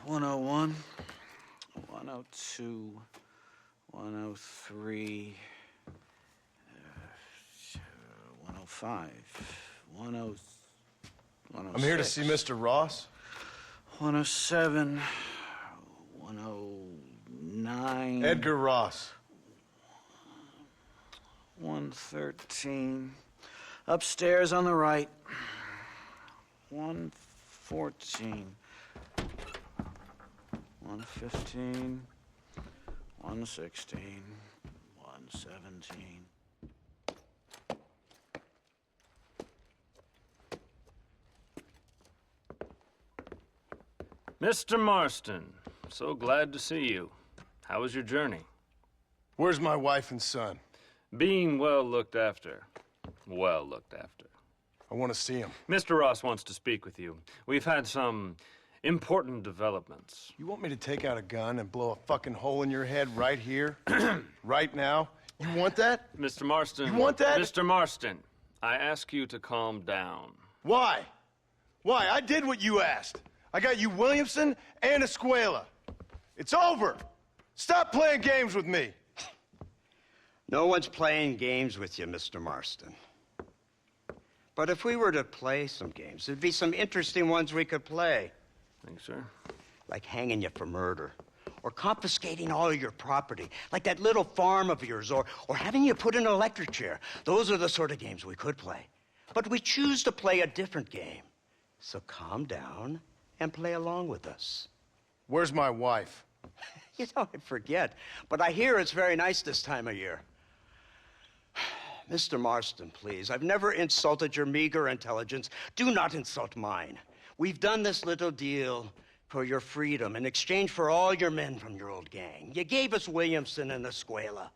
101, 102, 103, 105, 106. I'm here to see Mr. Ross. 107, 109. Edgar Ross. 113. Upstairs on the right. 114. 115. 116. 117. Mr. Marston, so glad to see you. How was your journey? Where's my wife and son? Being well looked after. Well looked after. I want to see him. Mr. Ross wants to speak with you. We've had some important developments. You want me to take out a gun and blow a fucking hole in your head right here? Right now? You want that? Mr. Marston. You want that? Mr. Marston, I ask you to calm down. Why? Why? I did what you asked. I got you Williamson and Escuela. It's over. Stop playing games with me. No one's playing games with you, Mr. Marston. But if we were to play some games, there'd be some interesting ones we could play. Thanks, sir. Like hanging you for murder, or confiscating all of your property, like that little farm of yours, or having you put in an electric chair. Those are the sort of games we could play. But we choose to play a different game. So calm down and play along with us. Where's my wife? You know, I forget, but I hear it's very nice this time of year. Mr. Marston, please, I've never insulted your meager intelligence. Do not insult mine. We've done this little deal for your freedom in exchange for all your men from your old gang. You gave us Williamson and Escuela.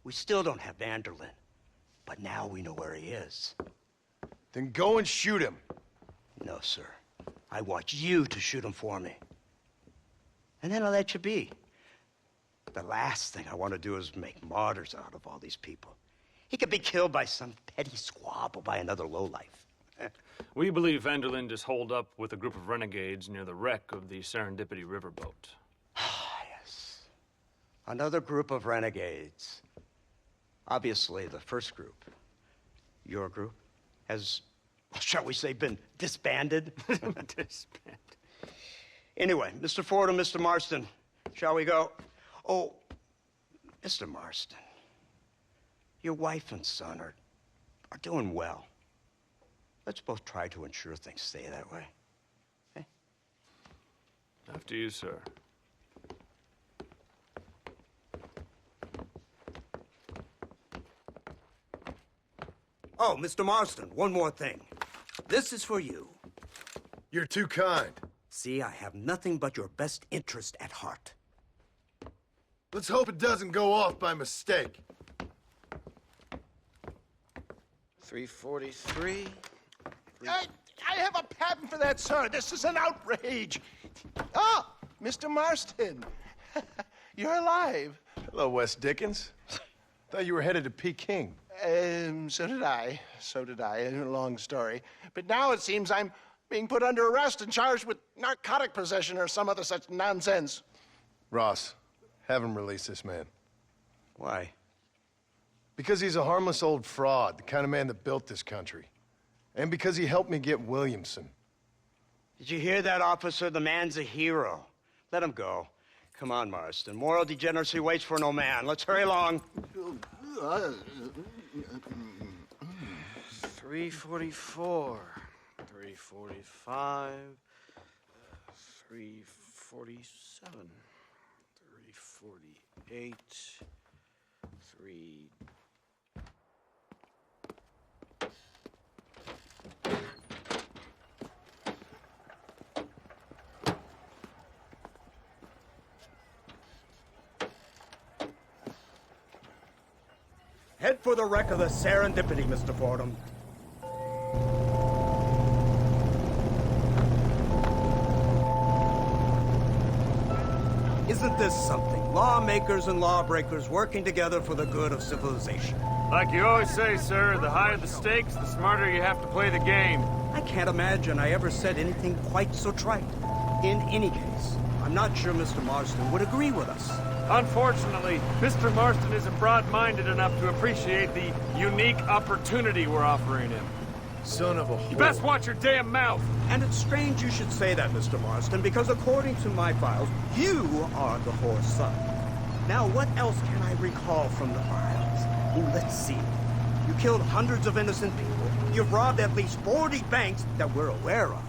We still don't have Vanderlyn, but now we know where he is. Then go and shoot him. No, sir. I want you to shoot him for me. And then I'll let you be. The last thing I want to do is make martyrs out of all these people. He could be killed by some petty squabble by another lowlife. We believe Vanderlyn is holed up with a group of renegades near the wreck of the Serendipity riverboat. Ah, yes. Another group of renegades. Obviously, the first group, your group, has, shall we say, been disbanded? Disbanded. Anyway, Mr. Ford and Mr. Marston, shall we go? Oh, Mr. Marston, your wife and son are doing well. Let's both try to ensure things stay that way. Okay? After you, sir. Oh, Mr. Marston, one more thing. This is for you. You're too kind. See, I have nothing but your best interest at heart. Let's hope it doesn't go off by mistake. 343. I have a patent for that, sir. This is an outrage. Ah, Mr. Marston. You're alive. Hello, Wes Dickens. Thought you were headed to Peking. So did I. So did I. A long story. But now it seems I'm being put under arrest and charged with narcotic possession or some other such nonsense. Ross, have him release this man. Why? Because he's a harmless old fraud, the kind of man that built this country. And because he helped me get Williamson. Did you hear that, officer? The man's a hero. Let him go. Come on, Marston. Moral degeneracy waits for no man. Let's hurry along. 344. 345. 347. 348. 3... Head for the wreck of the Serendipity, Mr. Fordham. Isn't this something? Lawmakers and lawbreakers working together for the good of civilization. Like you always say, sir, the higher the stakes, the smarter you have to play the game. I can't imagine I ever said anything quite so trite. In any case, I'm not sure Mr. Marston would agree with us. Unfortunately, Mr. Marston isn't broad-minded enough to appreciate the unique opportunity we're offering him. Son of a You whore. best watch your damn mouth. And it's strange you should say that, Mr. Marston, because according to my files, you are the whore's son. Now, what else can I recall from the files? Ooh, let's see. You killed hundreds of innocent people. You've robbed at least 40 banks that we're aware of.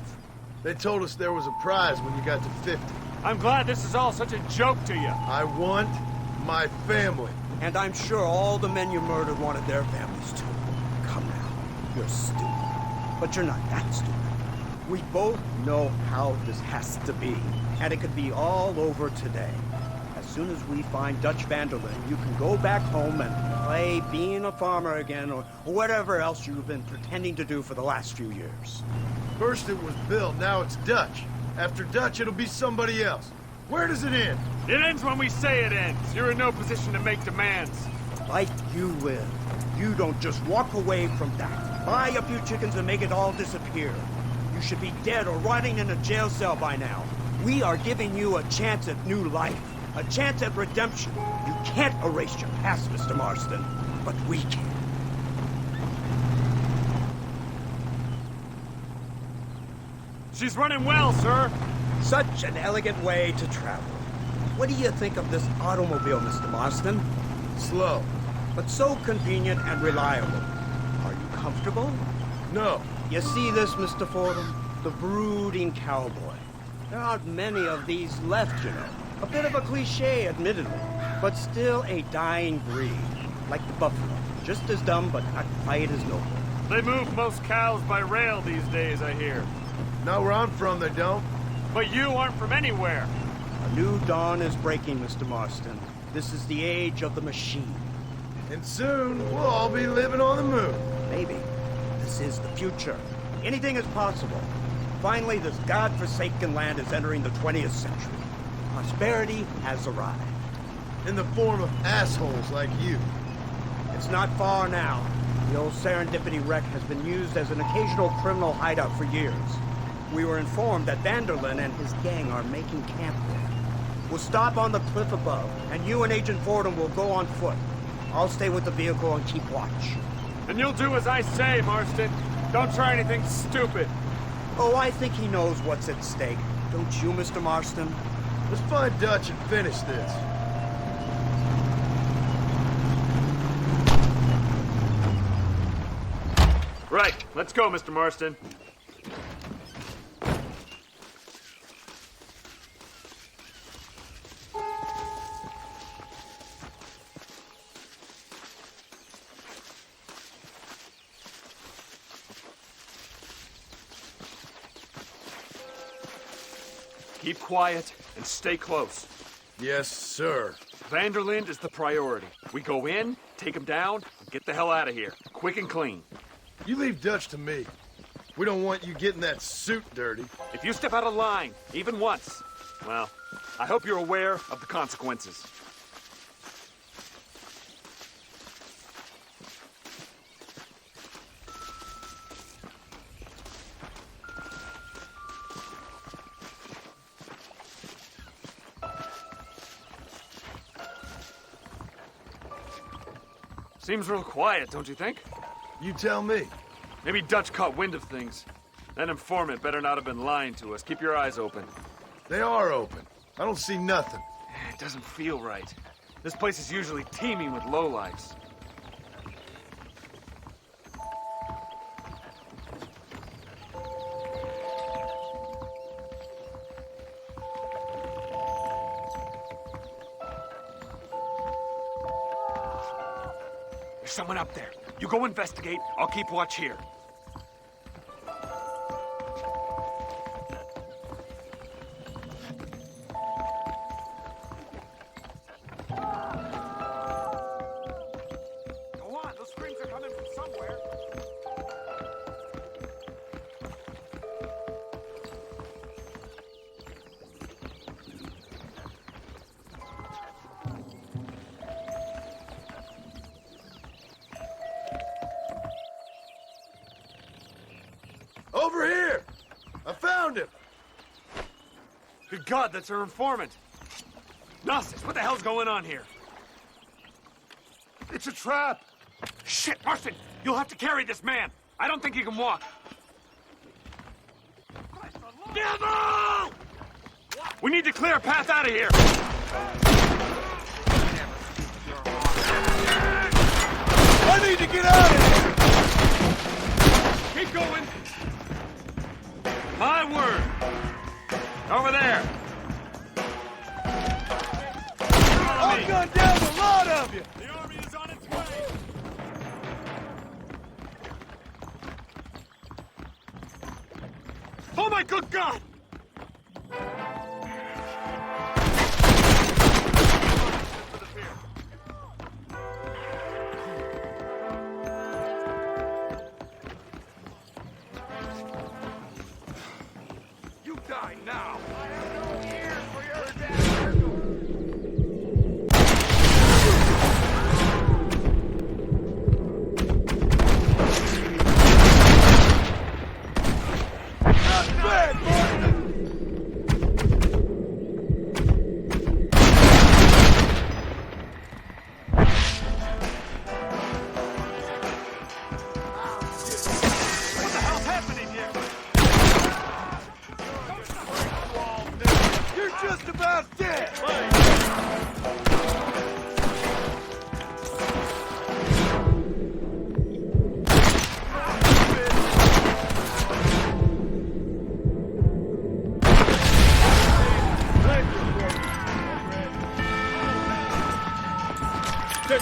They told us there was a prize when you got to 50. I'm glad this is all such a joke to you. I want my family. And I'm sure all the men you murdered wanted their families too. Come now, you're stupid. But you're not that stupid. We both know how this has to be. And it could be all over today. As soon as we find Dutch Vanderlyn, you can go back home and play being a farmer again, or whatever else you've been pretending to do for the last few years. First it was Bill, now it's Dutch. After Dutch, it'll be somebody else. Where does it end? It ends when we say it ends. You're in no position to make demands. Like you will. You don't just walk away from that. Buy a few chickens and make it all disappear. You should be dead or rotting in a jail cell by now. We are giving you a chance at new life. A chance at redemption. You can't erase your past, Mr. Marston. But we can. She's running well, sir. Such an elegant way to travel. What do you think of this automobile, Mr. Marston? Slow. But so convenient and reliable. Are you comfortable? No. You see this, Mr. Fordham? The brooding cowboy. There aren't many of these left, you know. A bit of a cliche, admittedly, but still a dying breed. Like the buffalo. Just as dumb, but not quite as noble. They move most cows by rail these days, I hear. Not where I'm from, they don't. But you aren't from anywhere. A new dawn is breaking, Mr. Marston. This is the age of the machine. And soon, we'll all be living on the moon. Maybe. This is the future. Anything is possible. Finally, this godforsaken land is entering the 20th century. Prosperity has arrived. In the form of assholes like you. It's not far now. The old Serendipity wreck has been used as an occasional criminal hideout for years. We were informed that Vanderlyn and his gang are making camp there. We'll stop on the cliff above, and you and Agent Fordham will go on foot. I'll stay with the vehicle and keep watch. And you'll do as I say, Marston. Don't try anything stupid. Oh, I think he knows what's at stake. Don't you, Mr. Marston? Let's find Dutch and finish this. Right, let's go, Mr. Marston. Keep quiet and stay close. Yes, sir. Vanderlyn is the priority. We go in, take him down, and get the hell out of here. Quick and clean. You leave Dutch to me. We don't want you getting that suit dirty. If you step out of line, even once, well, I hope you're aware of the consequences. Seems real quiet, don't you think? You tell me. Maybe Dutch caught wind of things. That informant better not have been lying to us. Keep your eyes open. They are open. I don't see nothing. It doesn't feel right. This place is usually teeming with lowlifes. There's someone up there. You go investigate. I'll keep watch here. Go on, those screams are coming from somewhere. Over here! I found him! Good God, that's our informant. Nastas, what the hell's going on here? It's a trap! Shit, Marston! You'll have to carry this man! I don't think he can walk. Devil! We need to clear a path out of here! I need to get out of here! Keep going! My word! Over there! I'll gun down the lot of you! The army is on its way! Oh my good God! You die now! What the hell's happening here? You're just about dead! The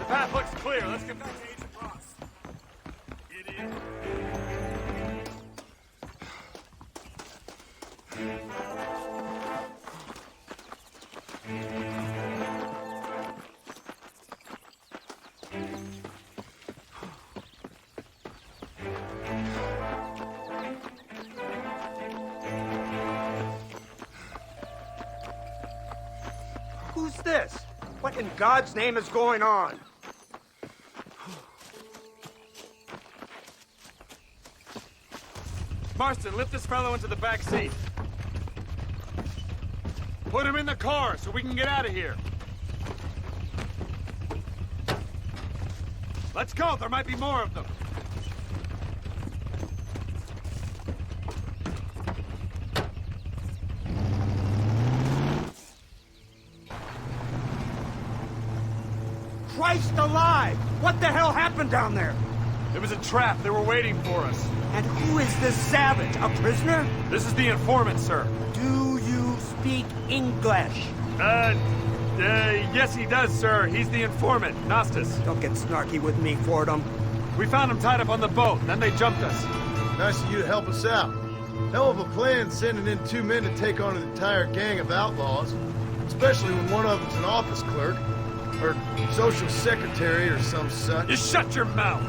path looks clear. Let's get back to Agent Ross. Idiot. Who's this? What in God's name is going on? Marston, lift this fellow into the back seat. Put him in the car so we can get out of here. Let's go. There might be more of them. Christ alive! What the hell happened down there? It was a trap. They were waiting for us. And who is this savage? A prisoner? This is the informant, sir. Do you speak English? Yes, he does, sir. He's the informant, Nastas. Don't get snarky with me, Fordham. We found him tied up on the boat, then they jumped us. Nice of you to help us out. Hell of a plan sending in 2 men to take on an entire gang of outlaws. Especially when one of them's an office clerk. Or social secretary or some such. You shut your mouth!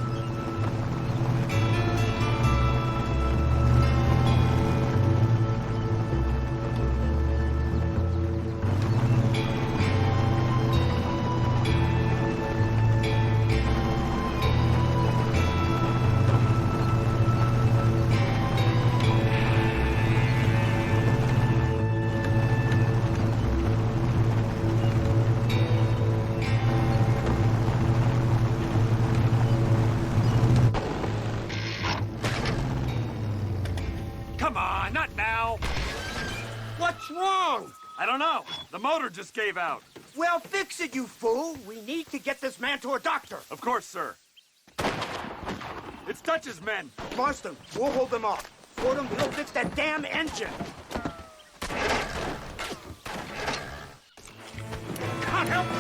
Come on, not now! What's wrong? I don't know. The motor just gave out. Well, fix it, you fool. We need to get this man to a doctor. Of course, sir. It's Dutch's men. Marston, we'll hold them off. Fordham, we'll fix that damn engine. Can't help it.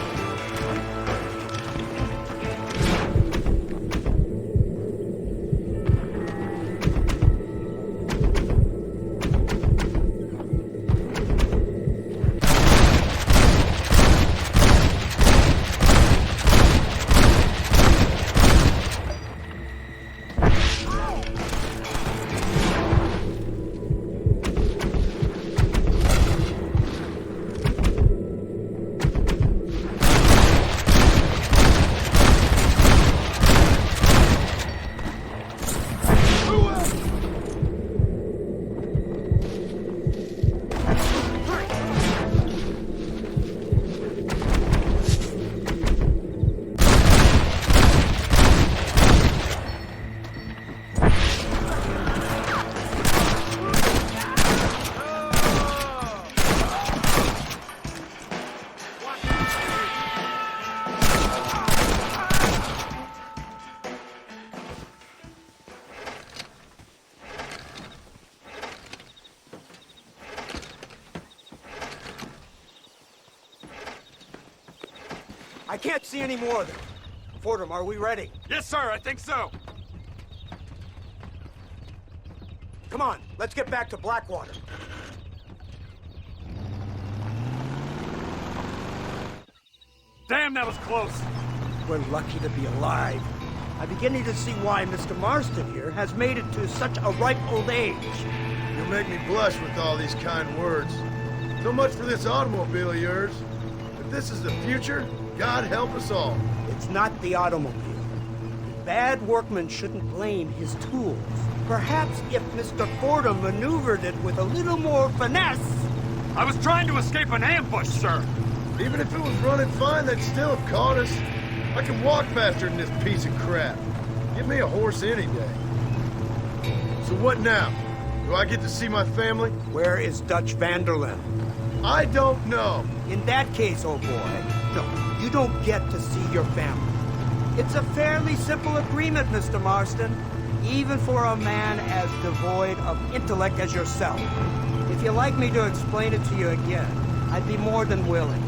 I can't see any more of them. Fordham, are we ready? Yes, sir, I think so. Come on, let's get back to BlackWater. Damn, that was close. We're lucky to be alive. I'm beginning to see why Mr. Marston here has made it to such a ripe old age. You make me blush with all these kind words. So much for this automobile of yours. If this is the future, God help us all. It's not the automobile. Bad workmen shouldn't blame his tools. Perhaps if Mr. Fordham maneuvered it with a little more finesse. I was trying to escape an ambush, sir. Even if it was running fine, they'd still have caught us. I can walk faster than this piece of crap. Give me a horse any day. So what now? Do I get to see my family? Where is Dutch Vanderlyn? I don't know. In that case, old boy, no, you don't get to see your family. It's a fairly simple agreement, Mr. Marston, even for a man as devoid of intellect as yourself. If you'd like me to explain it to you again, I'd be more than willing.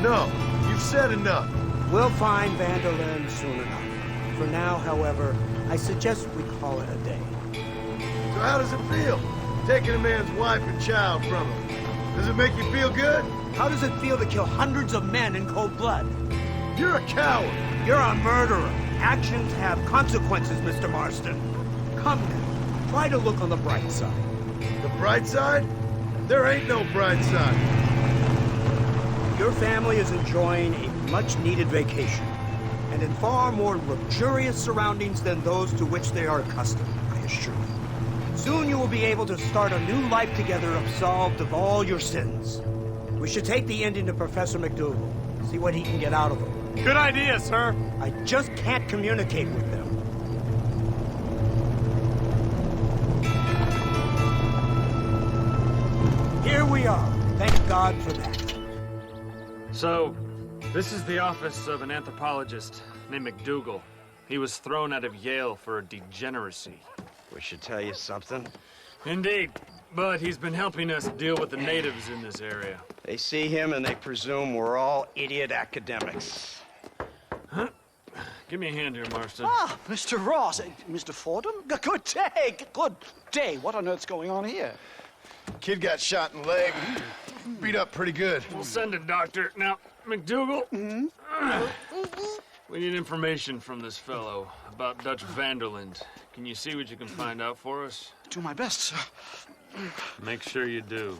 No, you've said enough. We'll find Vanderlyn soon enough. For now, however, I suggest we call it a day. So how does it feel, taking a man's wife and child from him? Does it make you feel good? How does it feel to kill hundreds of men in cold blood? You're a coward. You're a murderer. Actions have consequences, Mr. Marston. Come now, try to look on the bright side. The bright side? There ain't no bright side. Your family is enjoying a much-needed vacation, and in far more luxurious surroundings than those to which they are accustomed, I assure you. Soon you will be able to start a new life together, absolved of all your sins. We should take the Indian to Professor MacDougal, see what he can get out of him. Good idea, sir. I just can't communicate with them. Here we are. Thank God for that. So, this is the office of an anthropologist named MacDougal. He was thrown out of Yale for a degeneracy. We should tell you something. Indeed, but he's been helping us deal with the natives in this area. They see him and they presume we're all idiot academics. Give me a hand here, Marston. Ah, Mr. Ross. Mr. Fordham? Good day. Good day. What on earth's going on here? Kid got shot in the leg. Beat up pretty good. We'll send a doctor. Now, MacDougal, we need information from this fellow about Dutch Vanderlyn. Can you see what you can find out for us? Do my best, sir. Make sure you do.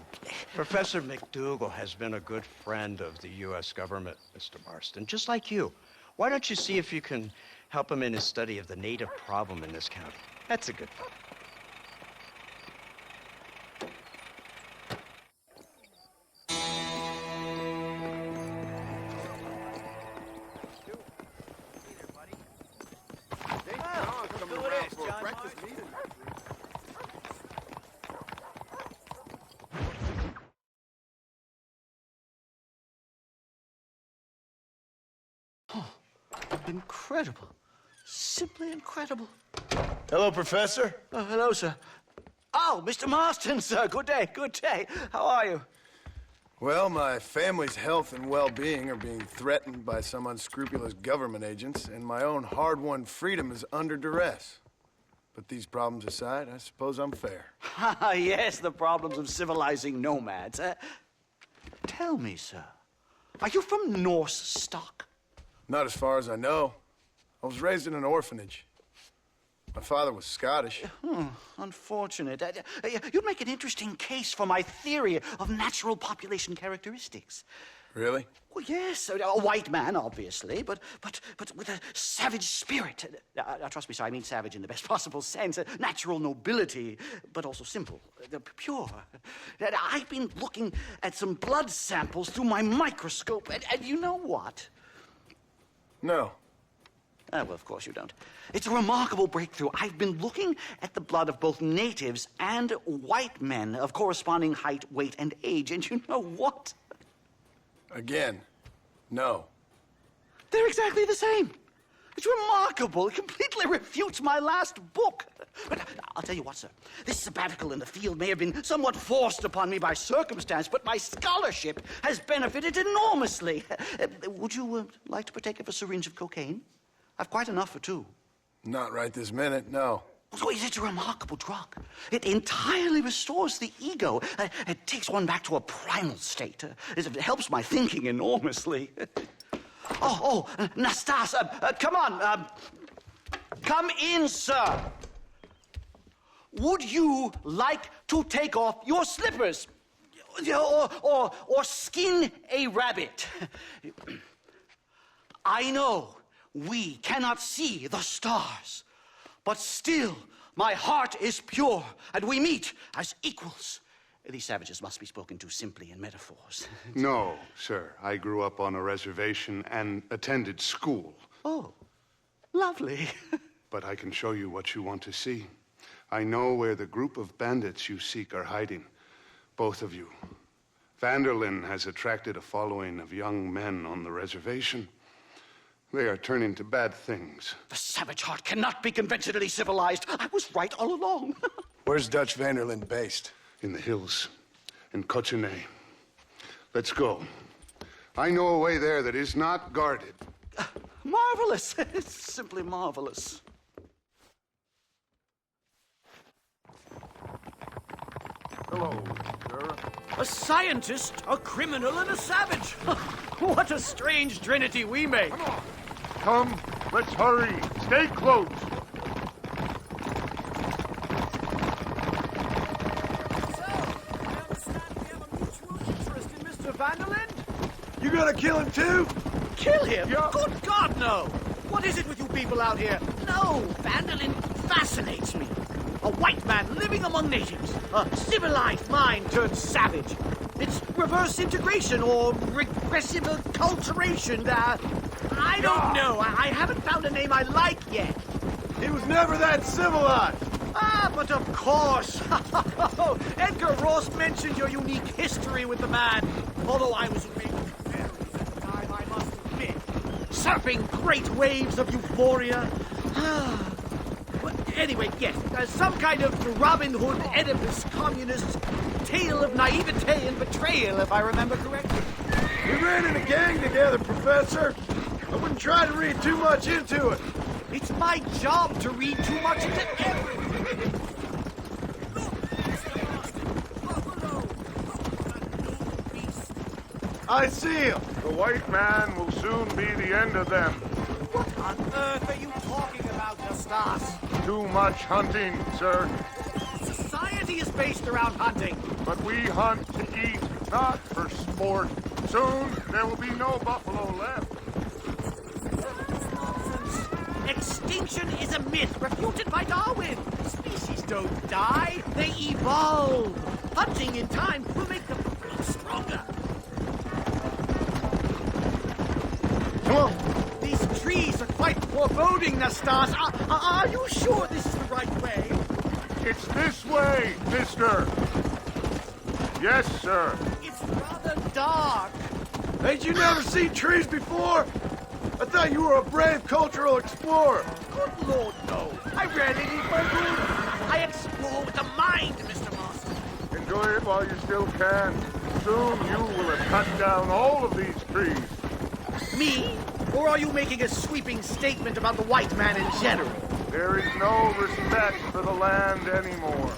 Professor MacDougal has been a good friend of the U.S. government, Mr. Marston, just like you. Why don't you see if you can help him in his study of the native problem in this county? That's a good one. Incredible. Simply incredible. Hello, Professor. Hello, sir. Oh, Mr. Marston, sir. Good day. Good day. How are you? Well, my family's health and well-being are being threatened by some unscrupulous government agents, and my own hard-won freedom is under duress. But these problems aside, I suppose I'm fair. Yes, the problems of civilizing nomads. Tell me, sir, are you from Norse stock? Not as far as I know. I was raised in an orphanage. My father was Scottish. Unfortunate. You'd make an interesting case for my theory of natural population characteristics. Really? Well, yes, a white man, obviously, but with a savage spirit. Trust me, sir, I mean savage in the best possible sense. Natural nobility, but also simple, pure. I've been looking at some blood samples through my microscope, and you know what? No. Well, of course you don't. It's a remarkable breakthrough. I've been looking at the blood of both natives and white men of corresponding height, weight, and age, and you know what? Again, no. They're exactly the same. It's remarkable. It completely refutes my last book. But I'll tell you what, sir. This sabbatical in the field may have been somewhat forced upon me by circumstance, but my scholarship has benefited enormously. Would you like to partake of a syringe of cocaine? I've quite enough for two. Not right this minute, no. So it's a remarkable drug. It entirely restores the ego. It takes one back to a primal state. It helps my thinking enormously. Nastas, come on. Come in, sir. Would you like to take off your slippers? Or skin a rabbit? I know we cannot see the stars, but still my heart is pure, and we meet as equals. These savages must be spoken to simply in metaphors. No, sir. I grew up on a reservation and attended school. Oh, lovely. But I can show you what you want to see. I know where the group of bandits you seek are hiding. Both of you. Vanderlyn has attracted a following of young men on the reservation. They are turning to bad things. The savage heart cannot be conventionally civilized. I was right all along. Where's Dutch Vanderlyn based? In the hills, in Cochene. Let's go. I know a way there that is not guarded. Marvelous. It's simply marvelous. Hello, sir. A scientist, a criminal, and a savage. What a strange trinity we make. Come, let's hurry. Stay close. You gonna kill him too? Kill him? Yeah. Good God, no! What is it with you people out here? No, Vanderlyn fascinates me. A white man living among natives. A civilized mind turned savage. It's reverse integration or regressive acculturation. I don't know. I haven't found a name I like yet. He was never that civilized. Ah, but of course. Edgar Ross mentioned your unique history with the man. Although I was very at the time, I must admit. Surfing great waves of euphoria. But anyway, yes, some kind of Robin Hood, Oedipus, communist tale of naivete and betrayal, if I remember correctly. We ran in a gang together, Professor. I wouldn't try to read too much into it. It's my job to read too much into everything. I see him. The white man will soon be the end of them. What on earth are you talking about, Nastas? Too much hunting, sir. Society is based around hunting. But we hunt to eat, not for sport. Soon there will be no buffalo left. Extinction is a myth refuted by Darwin. Species don't die, they evolve. Hunting in time will make them stronger. Come on. These trees are quite foreboding, Nastas. Are you sure this is the right way? It's this way, mister. Yes, sir. It's rather dark. Ain't you never seen trees before? I thought you were a brave cultural explorer. Good Lord, no. I rarely leave my room. I explore with the mind, Mr. Marston. Enjoy it while you still can. Soon you will have cut down all of these trees. Me? Or are you making a sweeping statement about the white man in general? There is no respect for the land anymore.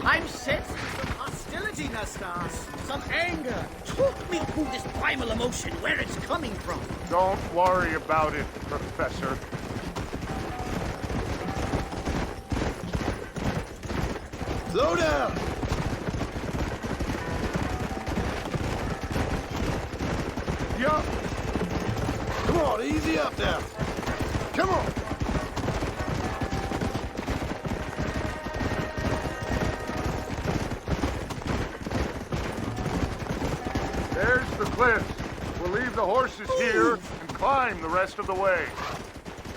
I'm sensing some hostility, Nastas. Some anger. Talk me through this primal emotion, where it's coming from. Don't worry about it, Professor. Slow down. Yup. Come on, easy up now. Come on. There's the cliffs. We'll leave the horses here and climb the rest of the way.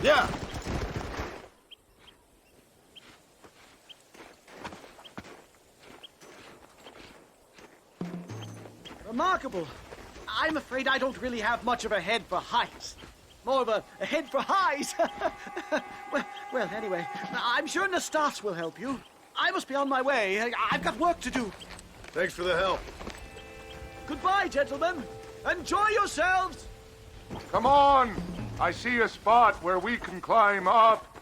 Yeah. Remarkable. I'm afraid I don't really have much of a head for heights. More of a head for highs. well, anyway, I'm sure Nastas will help you. I must be on my way. I've got work to do. Thanks for the help. Goodbye, gentlemen. Enjoy yourselves. Come on! I see a spot where we can climb up.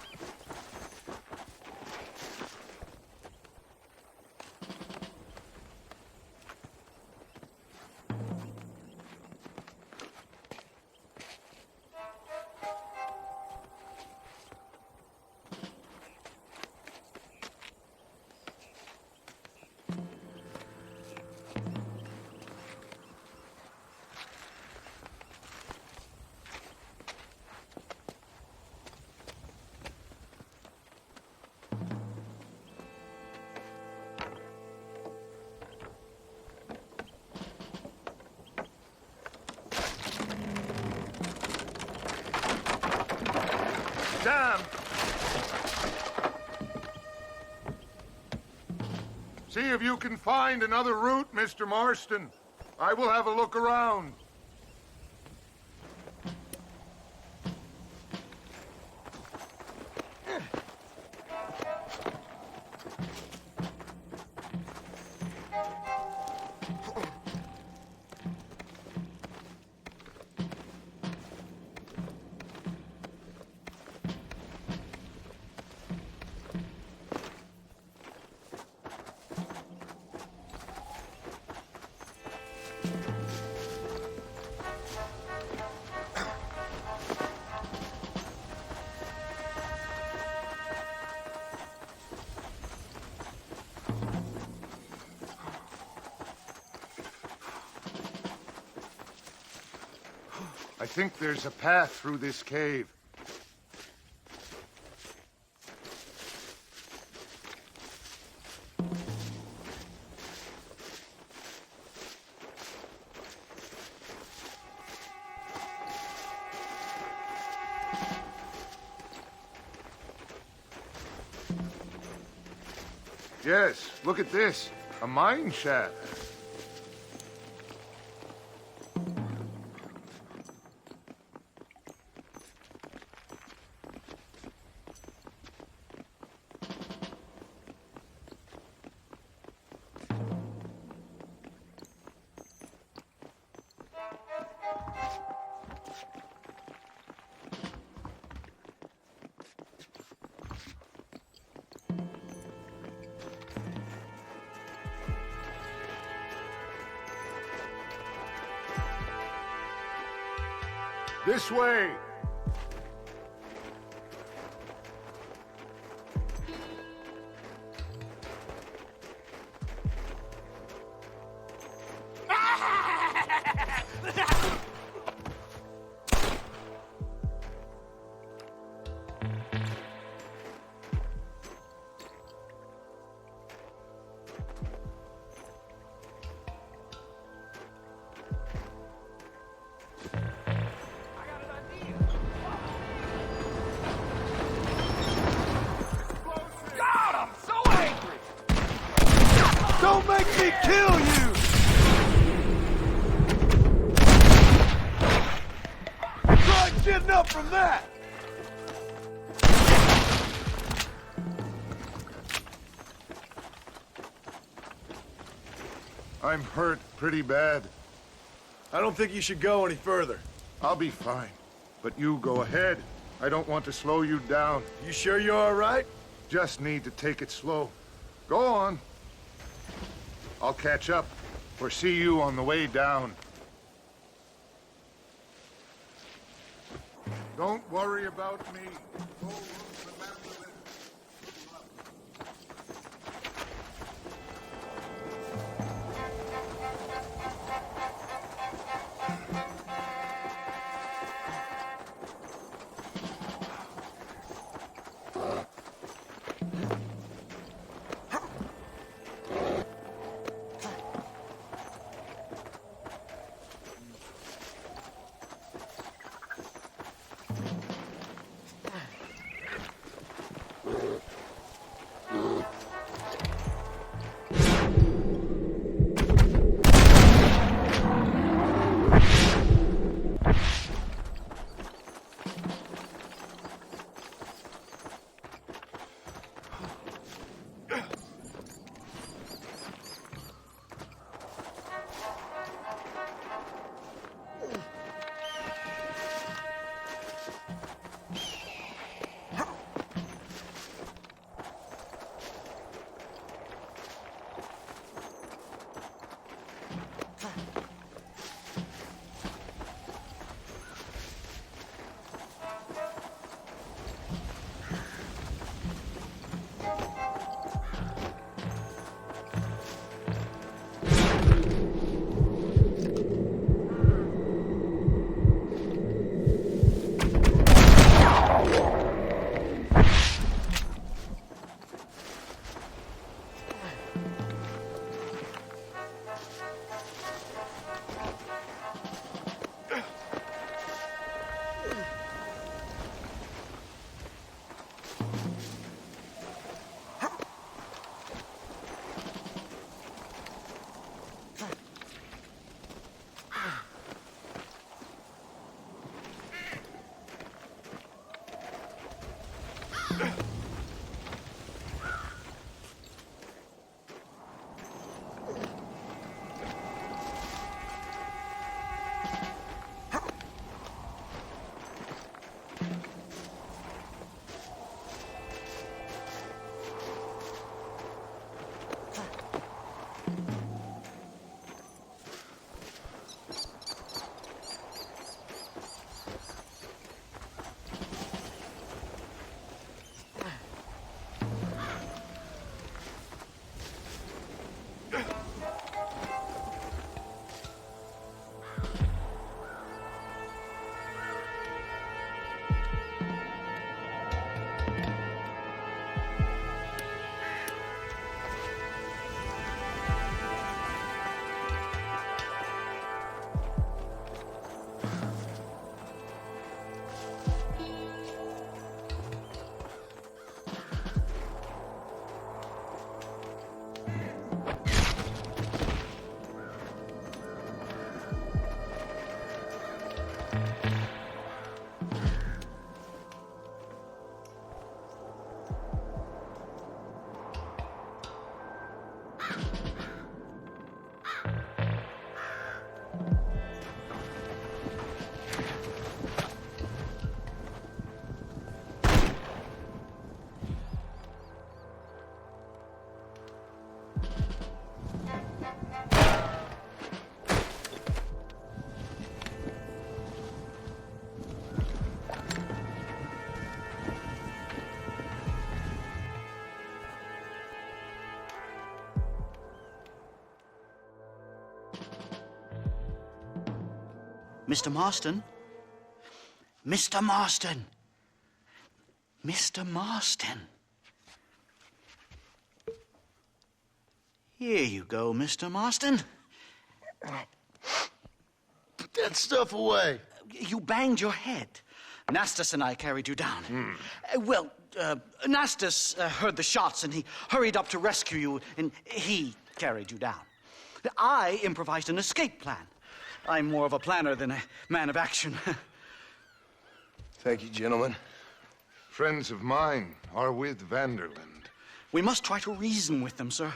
Damn! See if you can find another route, Mr. Marston. I will have a look around. I think there's a path through this cave. Yes, look at this. A mine shaft. This way! Don't make me kill you! Try getting up from that! I'm hurt pretty bad. I don't think you should go any further. I'll be fine. But you go ahead. I don't want to slow you down. You sure you're all right? Just need to take it slow. Go on. I'll catch up, or see you on the way down. Don't worry about me. Go remember this. Mr. Marston? Mr. Marston! Mr. Marston! Here you go, Mr. Marston. Put that stuff away. You banged your head. Nastas and I carried you down. Nastas heard the shots and he hurried up to rescue you, and he carried you down. I improvised an escape plan. I'm more of a planner than a man of action. Thank you, gentlemen. Friends of mine are with Vanderland. We must try to reason with them, sir.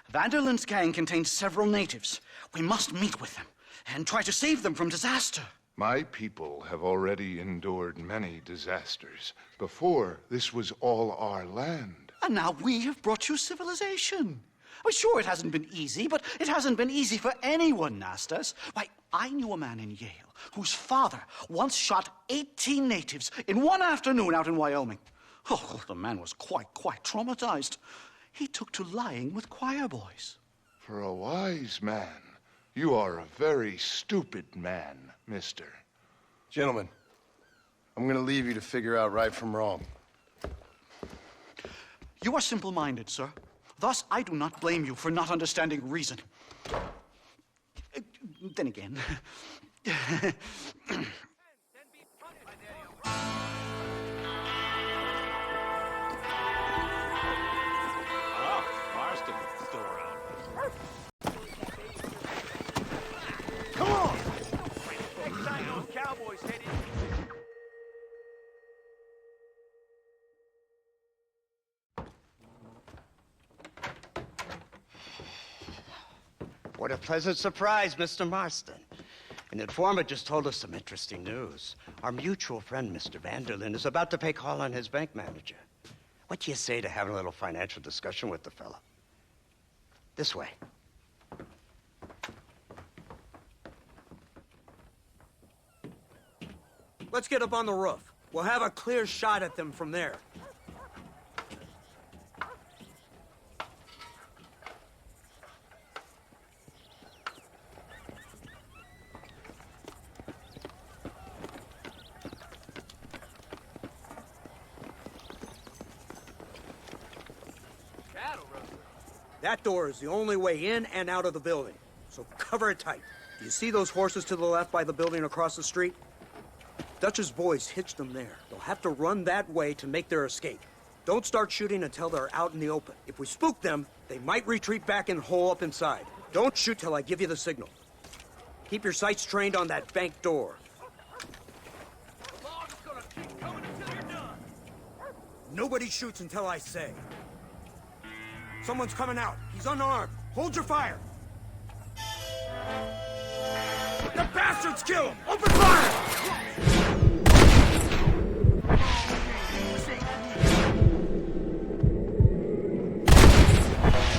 Vanderland's gang contains several natives. We must meet with them and try to save them from disaster. My people have already endured many disasters. Before, this was all our land. And now we have brought you civilization. Well, sure, it hasn't been easy, but it hasn't been easy for anyone, Nastas. Why, I knew a man in Yale whose father once shot 18 natives in one afternoon out in Wyoming. Oh, the man was quite traumatized. He took to lying with choir boys. For a wise man, you are a very stupid man, mister. Gentlemen, I'm going to leave you to figure out right from wrong. You are simple-minded, sir. Thus, I do not blame you for not understanding reason. Then again... Come on! Next time those cowboys head in. What a pleasant surprise, Mr. Marston. An informant just told us some interesting news. Our mutual friend, Mr. Vanderland, is about to pay call on his bank manager. What do you say to having a little financial discussion with the fella? This way. Let's get up on the roof. We'll have a clear shot at them from there. That door is the only way in and out of the building, so cover it tight. Do you see those horses to the left by the building across the street? Dutch's boys hitched them there. They'll have to run that way to make their escape. Don't start shooting until they're out in the open. If we spook them, they might retreat back and hole up inside. Don't shoot till I give you the signal. Keep your sights trained on that bank door. Nobody shoots until I say. Someone's coming out. He's unarmed. Hold your fire. The bastards kill him! Open fire!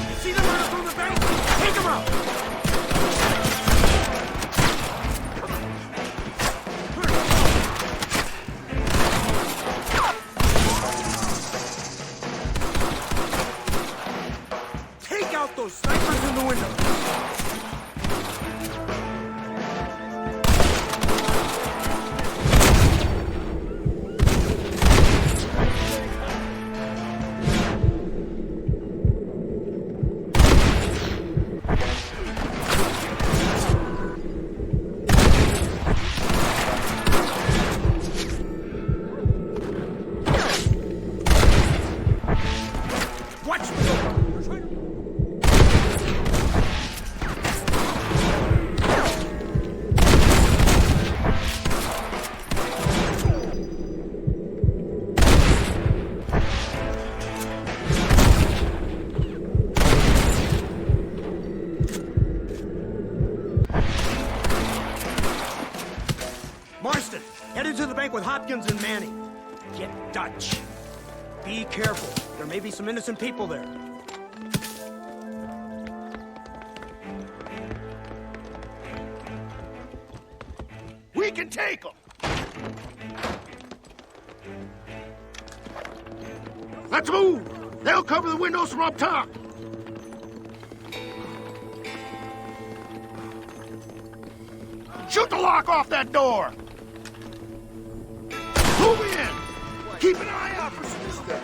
You see them running from the bank? Take them out! Take out those snipers in the window! Marston, head into the bank with Hopkins and Manning. Get Dutch. Be careful. There may be some innocent people there. We can take them! Let's move! They'll cover the windows from up top! Shoot the lock off that door! Move in! Keep an eye out for some stuff.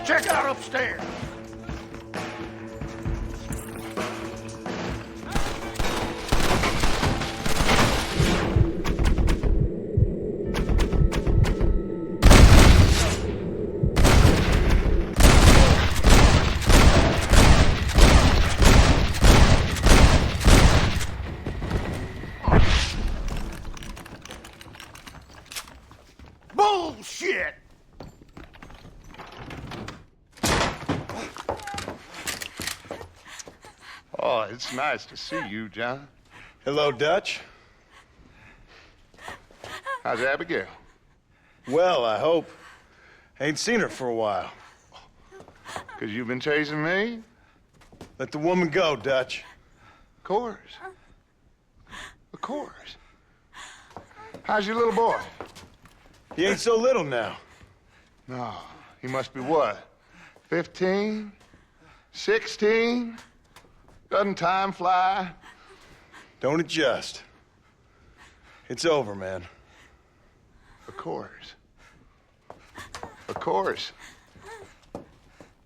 Check out upstairs. Bullshit! Oh, it's nice to see you, John. Hello, Dutch. How's Abigail? Well, I hope. Ain't seen her for a while. 'Cause you've been chasing me? Let the woman go, Dutch. Of course. Of course. How's your little boy? He ain't so little now. No, he must be what? 15? 16? Doesn't time fly? Don't adjust. It's over, man. Of course. Of course.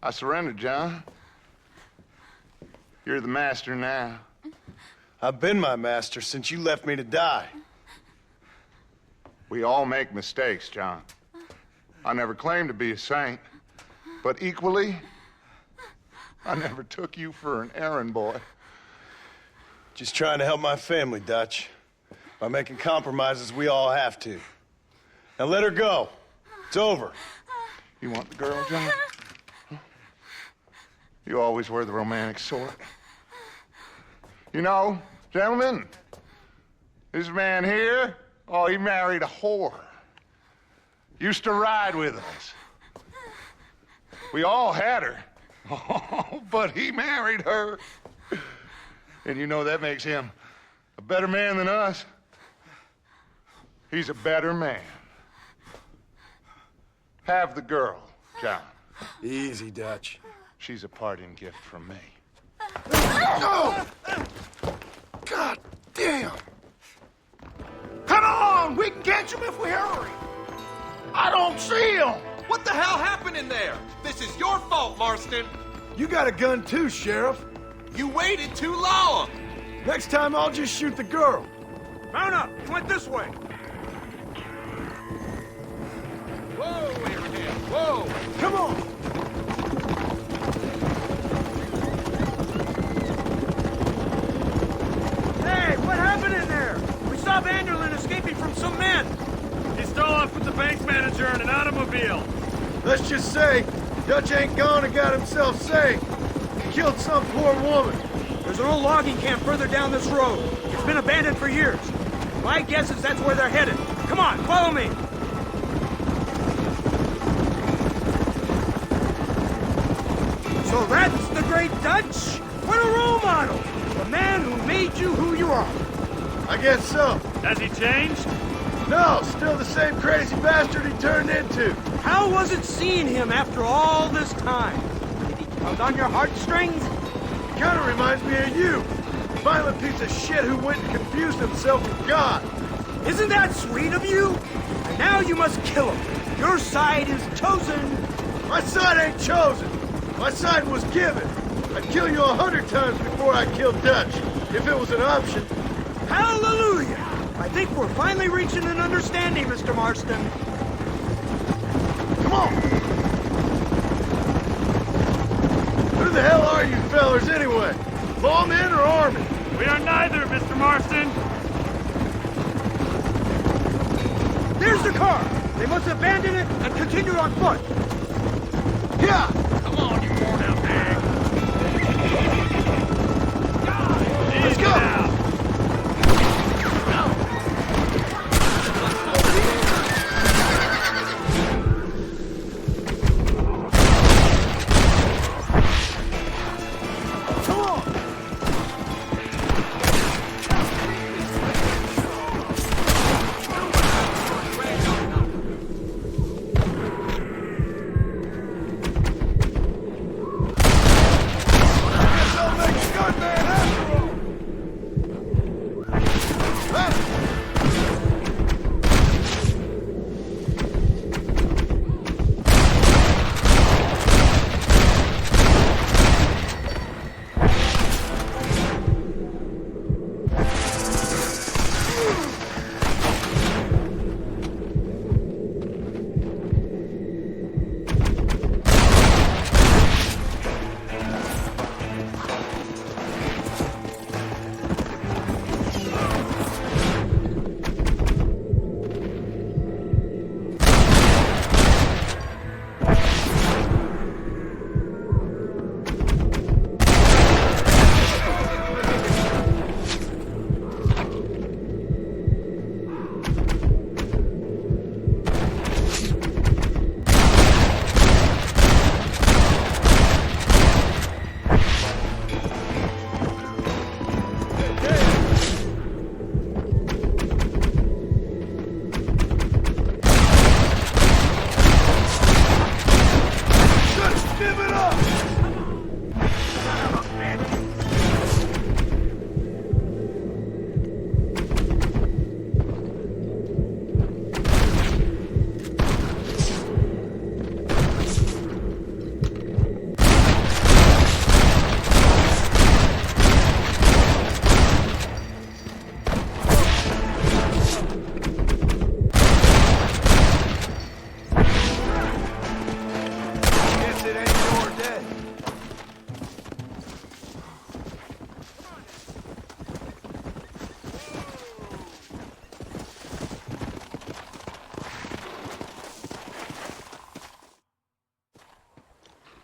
I surrendered, John. You're the master now. I've been my master since you left me to die. We all make mistakes, John. I never claimed to be a saint, but equally, I never took you for an errand boy. Just trying to help my family, Dutch. By making compromises we all have to. Now let her go. It's over. You want the girl, John? You always were the romantic sort. You know, gentlemen, this man here, oh, he married a whore. Used to ride with us. We all had her. Oh, but he married her. And you know that makes him a better man than us. He's a better man. Have the girl, John. Easy, Dutch. She's a parting gift from me. No! God damn! Come on! We can catch him if we hurry! I don't see him! What the hell happened in there? This is your fault, Marston. You got a gun too, Sheriff. You waited too long. Next time I'll just shoot the girl. Mount up! He went this way! Whoa, Abraham, whoa! Come on! Hey, what happened in there? We saw Vanderlyn escaping from some men. He stole off with the bank manager in an automobile. Let's just say, Dutch ain't gone and got himself saved. He killed some poor woman. There's an old logging camp further down this road. It's been abandoned for years. My guess is that's where they're headed. Come on, follow me. So that's the great Dutch? What a role model! The man who made you who you are. I guess so. Has he changed? No, still the same crazy bastard he turned into. How was it seeing him after all this time? Did he tug on your heartstrings? Kinda reminds me of you. Violent piece of shit who went and confused himself with God. Isn't that sweet of you? And now you must kill him. Your side is chosen. My side ain't chosen. My side was given. I'd kill you 100 times before I killed Dutch, if it was an option. Hallelujah! I think we're finally reaching an understanding, Mr. Marston. Come on! Who the hell are you fellers anyway? Lawmen or army? We are neither, Mr. Marston. There's the car! They must abandon it and continue on foot. Yeah! Come on, you worn out man.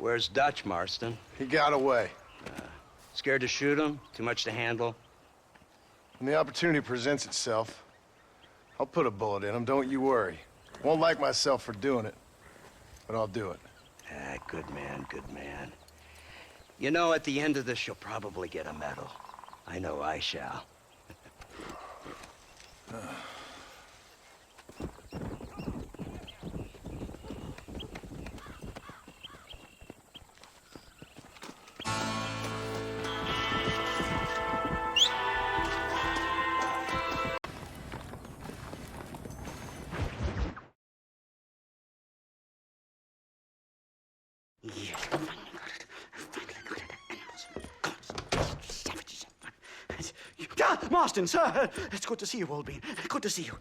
Where's Dutch, Marston? He got away. Scared to shoot him? Too much to handle? When the opportunity presents itself, I'll put a bullet in him, don't you worry. Won't like myself for doing it, but I'll do it. Ah, good man, good man. You know, at the end of this, you'll probably get a medal. I know I shall. Yes. Finally got it. Animals. Savages. Marston, sir. It's good to see you, old bean. Good to see you.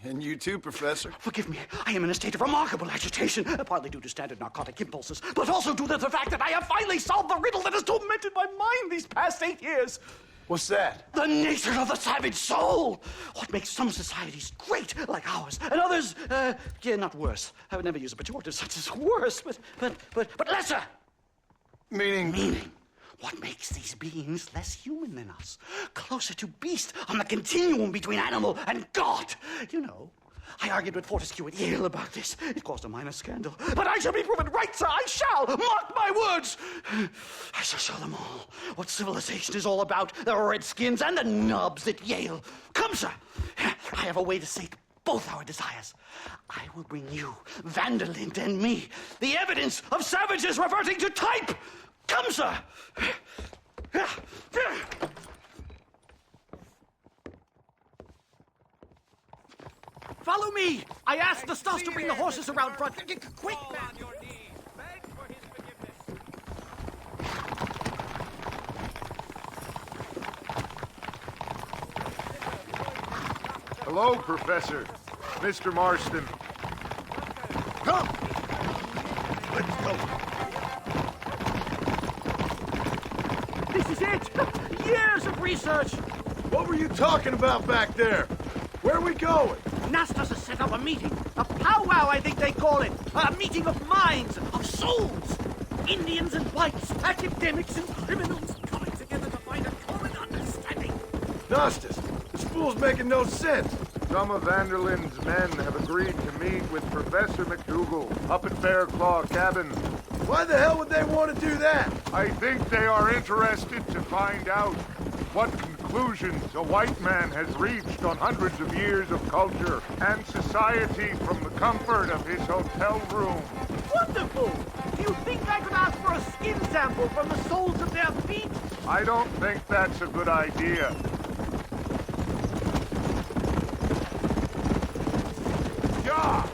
And you too, Professor. Forgive me. I am in a state of remarkable agitation, partly due to standard narcotic impulses, but also due to the fact that I have finally solved the riddle that has tormented my mind these past 8 years. What's that? The nature of the savage soul. What makes some societies great, like ours, and others, not worse. I would never use a pejorative such as worse, but lesser. Meaning? What makes these beings less human than us? Closer to beast on the continuum between animal and God. You know, I argued with Fortescue at Yale about this. It caused a minor scandal. But I shall be proven right, sir. I shall. Mark my words. I shall show them all what civilization is all about. The redskins and the nubs at Yale. Come, sir. I have a way to sate both our desires. I will bring you, Vanderlyn, and me, the evidence of savages reverting to type. Come, sir! Follow me! I asked Nastas to bring the horses around front. Quick! Hello, Professor. Mr. Marston. Come! Let's go. This is it! Years of research! What were you talking about back there? Where are we going? Nastas has set up a meeting. A powwow, I think they call it. A meeting of minds, of souls. Indians and whites, academics and criminals coming together to find a common understanding. Nastas, this fool's making no sense. Some of Vanderlyn's men have agreed to meet with Professor MacDougal up at Bear Claw Cabin. Why the hell would they want to do that? I think they are interested to find out what conclusions a white man has reached on hundreds of years of culture and society from the comfort of his hotel room. Wonderful! Do you think I could ask for a skin sample from the soles of their feet? I don't think that's a good idea. Yeah!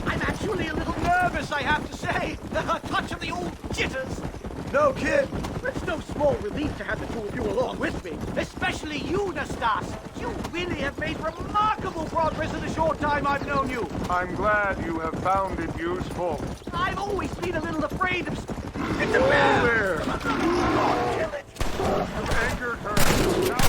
I'm actually a little nervous, I have to say. A touch of the old jitters. No kidding. It's no small relief to have the two of you along with me. Especially you, Nastas. You really have made remarkable progress in the short time I've known you. I'm glad you have found it useful. I've always been a little afraid of... It's a Oh, bear! there! Kill it! You angered her. Now we have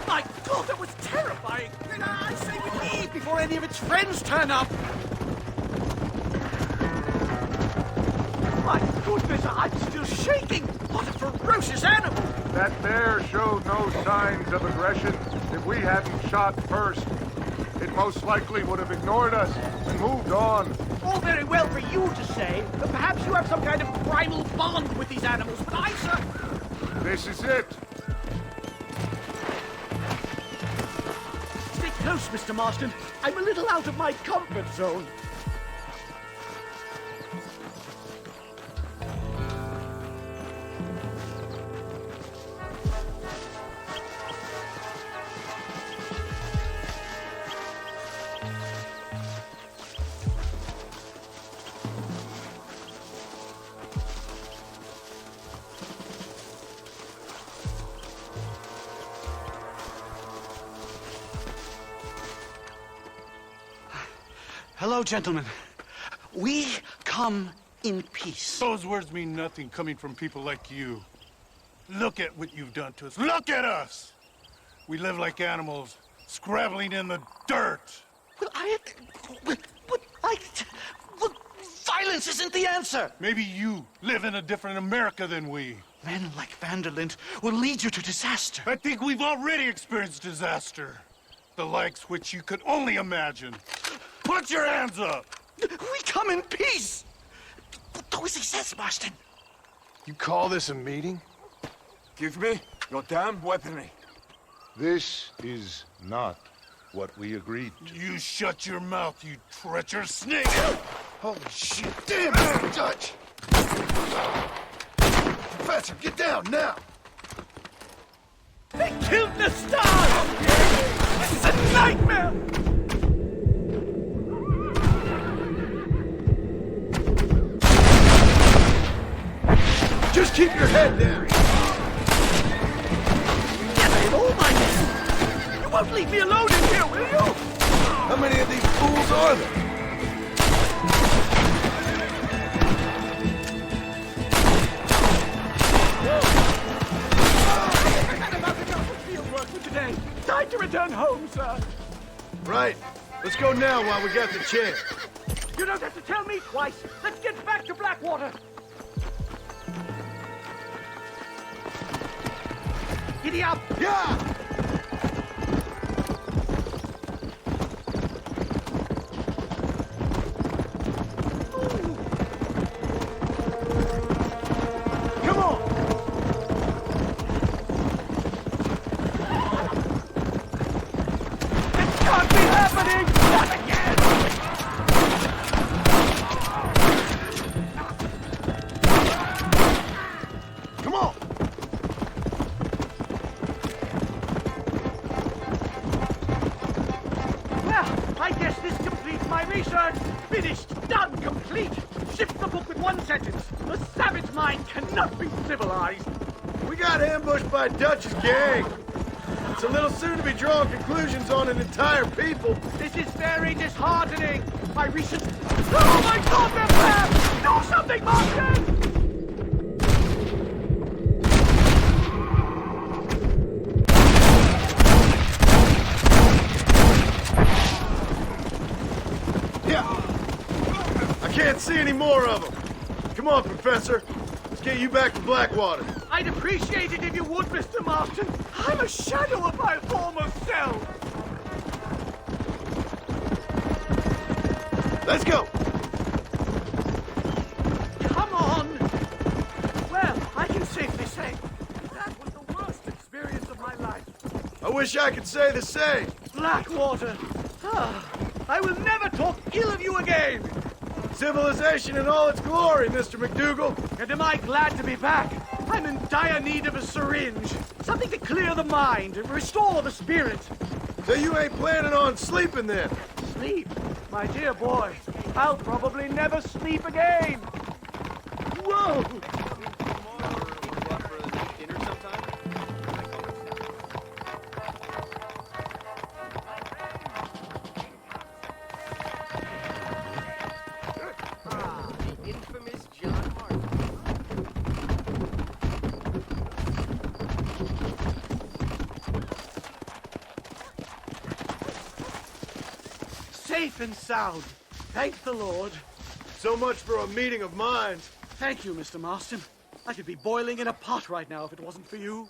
My God, that was terrifying! I say we leave before any of its friends turn up! My goodness, I'm still shaking! What a ferocious animal! That bear showed no signs of aggression. If we hadn't shot first, it most likely would have ignored us and moved on. All very well for you to say, but perhaps you have some kind of primal bond with these animals, but I, sir... This is it. Stay close, Mr. Marston. I'm a little out of my comfort zone. Hello, gentlemen. We come in peace. Those words mean nothing coming from people like you. Look at what you've done to us. Look at us! We live like animals, scrabbling in the dirt. Well, violence isn't the answer. Maybe you live in a different America than we. Men like Vanderlyn will lead you to disaster. I think we've already experienced disaster. The likes which you could only imagine. Put your hands up! We come in peace. Do as he says, Marston. You call this a meeting? Give me your damn weaponry. This is not what we agreed to. You shut your mouth, you treacherous snake! Holy shit! Damn it, Dutch! Professor, get down now! They killed Nastas! This is a nightmare! Just keep your head down! Get all my men! You won't leave me alone in here, will you? How many of these fools are there? I've had about enough of field work for today. Time to return home, sir. Right. Let's go now while we got the chance. You don't have to tell me twice. Let's get back to BlackWater. Hideout! Yeah! Come on! It can't be happening! Not again! Come on! Well, I guess this completes my research. Finished, done, complete. Shift the book with one sentence. The savage mind cannot be civilized. We got ambushed by Dutch's gang. It's a little soon to be drawing conclusions on an entire people. This is very disheartening. My recent... Oh my God, they're back! Do something, Marston! Yeah. I can't see any more of them. Come on, Professor. Let's get you back to BlackWater. I'd appreciate it if you would, Mr. Marston. I'm a shadow of my former self. Let's go. Come on. Well, I can safely say that was the worst experience of my life. I wish I could say the same. BlackWater. I will never talk ill of you again. Civilization in all its glory, Mr. MacDougal. And am I glad to be back? I'm in dire need of a syringe. Something to clear the mind and restore the spirit. So you ain't planning on sleeping then? Sleep? My dear boy, I'll probably never sleep again. Whoa! Safe and sound. Thank the Lord. So much for a meeting of minds. Thank you, Mr. Marston. I could be boiling in a pot right now if it wasn't for you.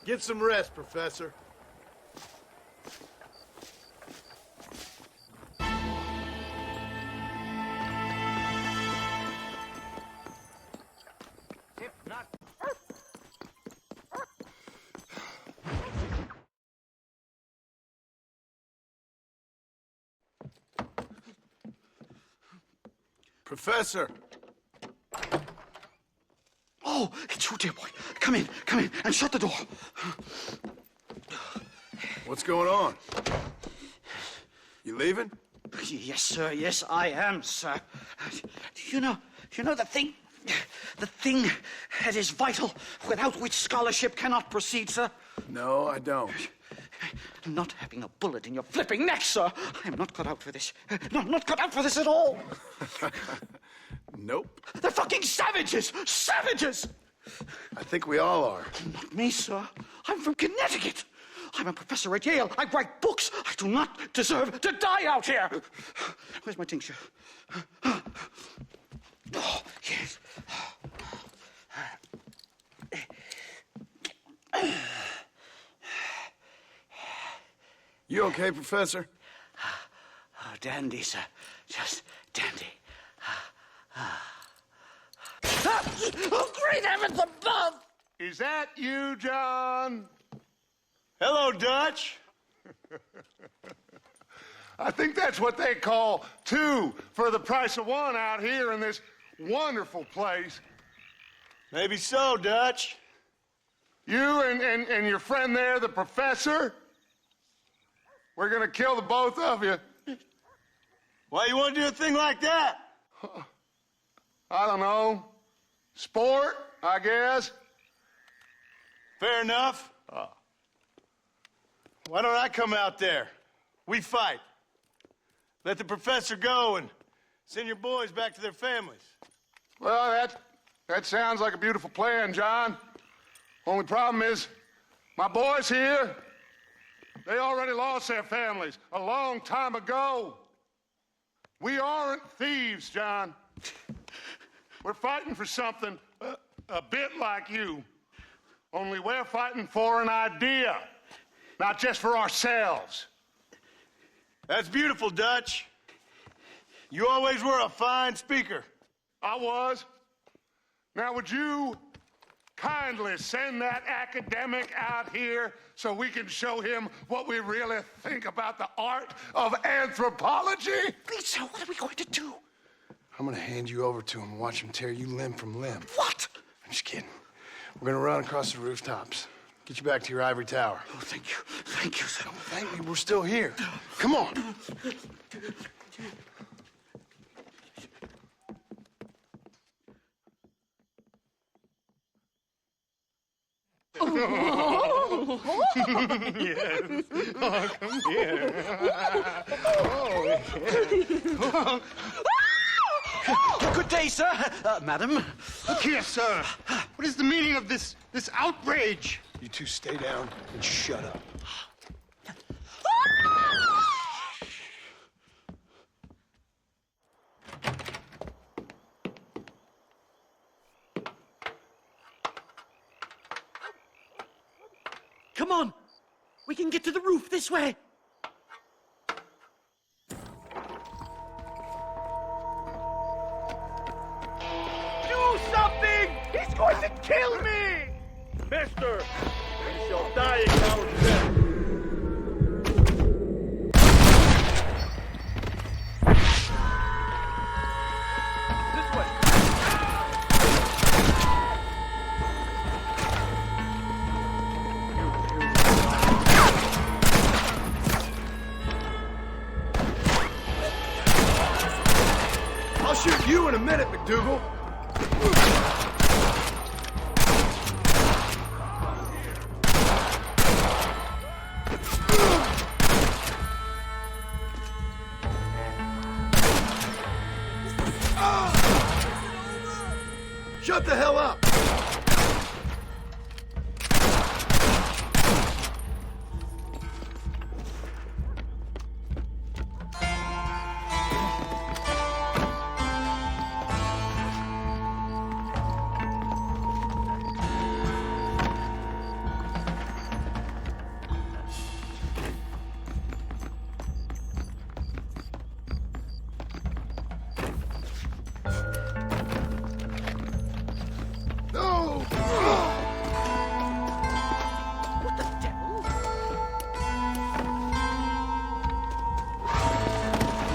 Get some rest, Professor. Professor! Oh, it's you, dear boy. Come in, and shut the door. What's going on? You leaving? Yes, sir. Yes, I am, sir. You know the thing that is vital, without which scholarship cannot proceed, sir? No, I don't. Not having a bullet in your flipping neck, sir. I'm not cut out for this. No, not cut out for this at all. Nope. They're fucking savages! Savages! I think we all are. Not me, sir. I'm from Connecticut. I'm a professor at Yale. I write books. I do not deserve to die out here. Where's my tincture? Oh, yes. You okay, Professor? Oh, dandy, sir. Just dandy. Oh, great heavens above! Is that you, John? Hello, Dutch. I think that's what they call two for the price of one out here in this wonderful place. Maybe so, Dutch. You and your friend there, the professor, we're gonna kill the both of you. Why you want to do a thing like that? I don't know. Sport, I guess. Fair enough. Why don't I come out there? We fight. Let the professor go and send your boys back to their families. Well, that sounds like a beautiful plan, John. Only problem is, my boys here, they already lost their families a long time ago. We aren't thieves, John. We're fighting for something a bit like you. Only we're fighting for an idea, not just for ourselves. That's beautiful, Dutch. You always were a fine speaker. I was. Now, would you kindly send that academic out here so we can show him what we really think about the art of anthropology? Please, sir, what are we going to do? I'm gonna hand you over to him and watch him tear you limb from limb. What? I'm just kidding. We're gonna run across the rooftops. Get you back to your ivory tower. Oh, thank you. Thank you, sir. Don't thank me, we're still here. Come on. Yes. Oh, come here. Oh. Good day, sir. Madam. Look here, sir. What is the meaning of this outrage? You two stay down and shut up. Come on! We can get to the roof this way! Do something! He's going to kill me! Mister, you shall die a coward's death. This way. I'll shoot you in a minute, MacDougal. Shut the hell up!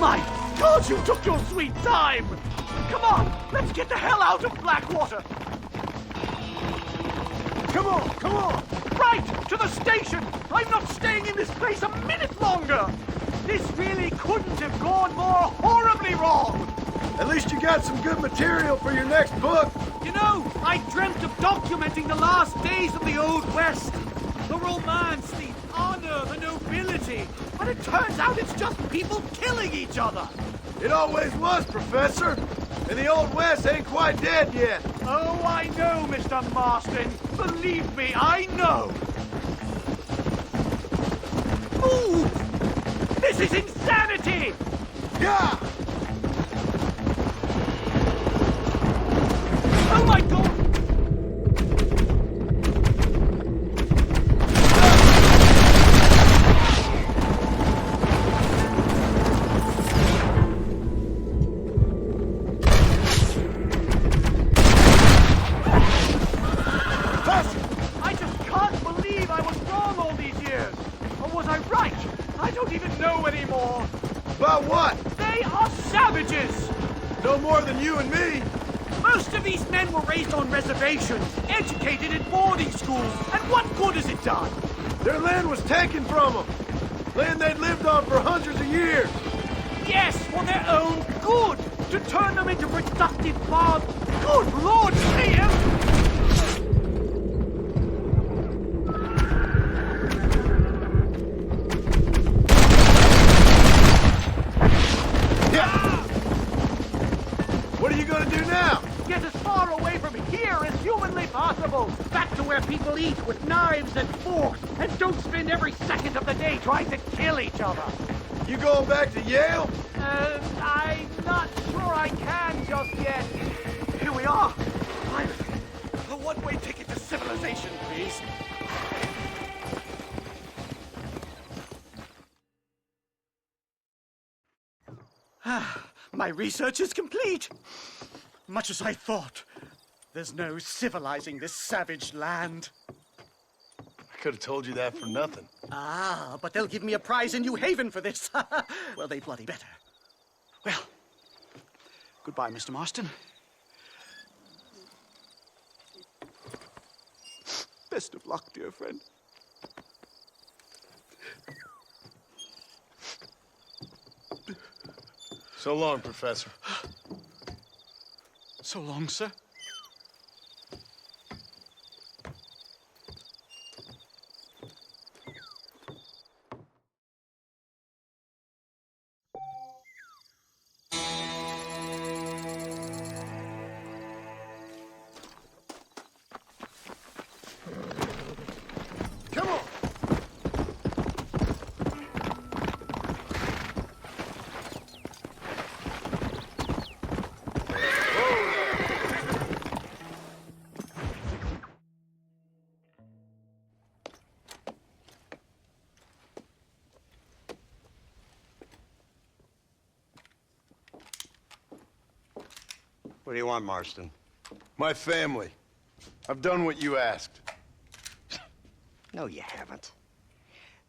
My God, you took your sweet time! Come on, let's get the hell out of BlackWater! Come on, come on! Right, to the station! I'm not staying in this place a minute longer! This really couldn't have gone more horribly wrong! At least you got some good material for your next book. You know, I dreamt of documenting the last days of the Old West. The romance, the honor, the nobility. But it turns out it's just people killing each other. It always was, Professor. And the Old West ain't quite dead yet. Oh, I know, Mr. Marston. Believe me, I know. move! This is insanity! Yeah! Oh my God! I just can't believe I was wrong all these years. Or was I right? I don't even know anymore. About what? They are savages! No more than you and me. Most of these men were raised on reservations, educated in boarding schools, and what good has it done? Their land was taken from them. Land they'd lived on for hundreds of years. Yes, for their own good! To turn them into productive farms. Good Lord, Liam! What are you gonna do now? Get as far away from here as humanly possible. Back to where people eat with knives and forks, and don't spend every second of the day trying to kill each other. You going back to Yale? I'm not sure I can just yet. Here we are. Finally. A one-way ticket to civilization, please. My research is complete. Much as I thought. There's no civilizing this savage land. I could have told you that for nothing. Ah, but they'll give me a prize in New Haven for this. Well, they bloody better. Well, goodbye, Mr. Marston. Best of luck, dear friend. So long, Professor. So long, sir. Come on! What do you want, Marston? My family. I've done what you asked. No, you haven't.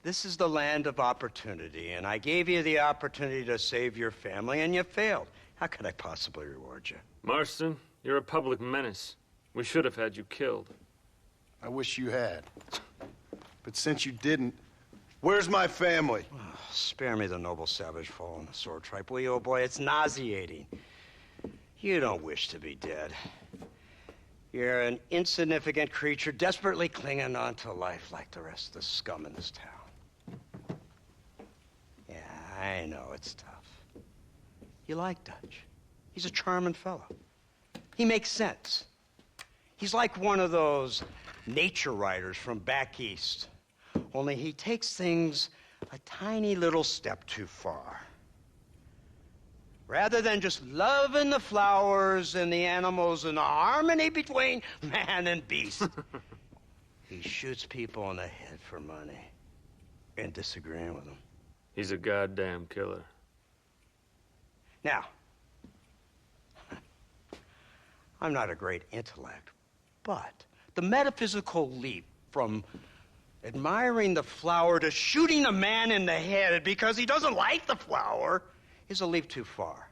This is the land of opportunity, and I gave you the opportunity to save your family, and you failed. How could I possibly reward you? Marston, you're a public menace. We should have had you killed. I wish you had. But since you didn't, where's my family? Oh, spare me the noble savage fall on the sword tripe, will you, old boy? It's nauseating. You don't wish to be dead. You're an insignificant creature desperately clinging on to life like the rest of the scum in this town. Yeah, I know it's tough. You like Dutch. He's a charming fellow. He makes sense. He's like one of those nature writers from back east. Only he takes things a tiny little step too far. Rather than just loving the flowers and the animals and the harmony between man and beast, he shoots people in the head for money and disagreeing with them. He's a goddamn killer. Now, I'm not a great intellect, but the metaphysical leap from admiring the flower to shooting a man in the head because he doesn't like the flower is a leap too far.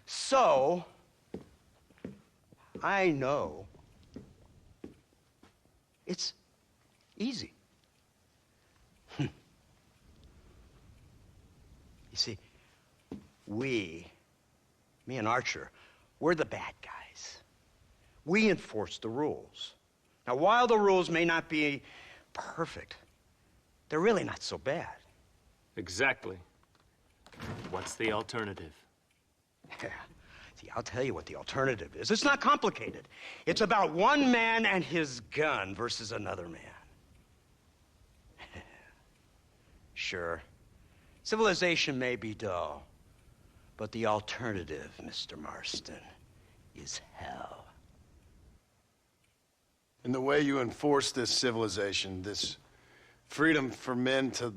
So, I know it's easy. You see, me and Archer, we're the bad guys. We enforce the rules. Now, while the rules may not be perfect, they're really not so bad. Exactly. What's the alternative? Yeah. See, I'll tell you what the alternative is. It's not complicated. It's about one man and his gun versus another man. Sure. Civilization may be dull, but the alternative, Mr. Marston, is hell. And the way you enforce this civilization, this freedom for men to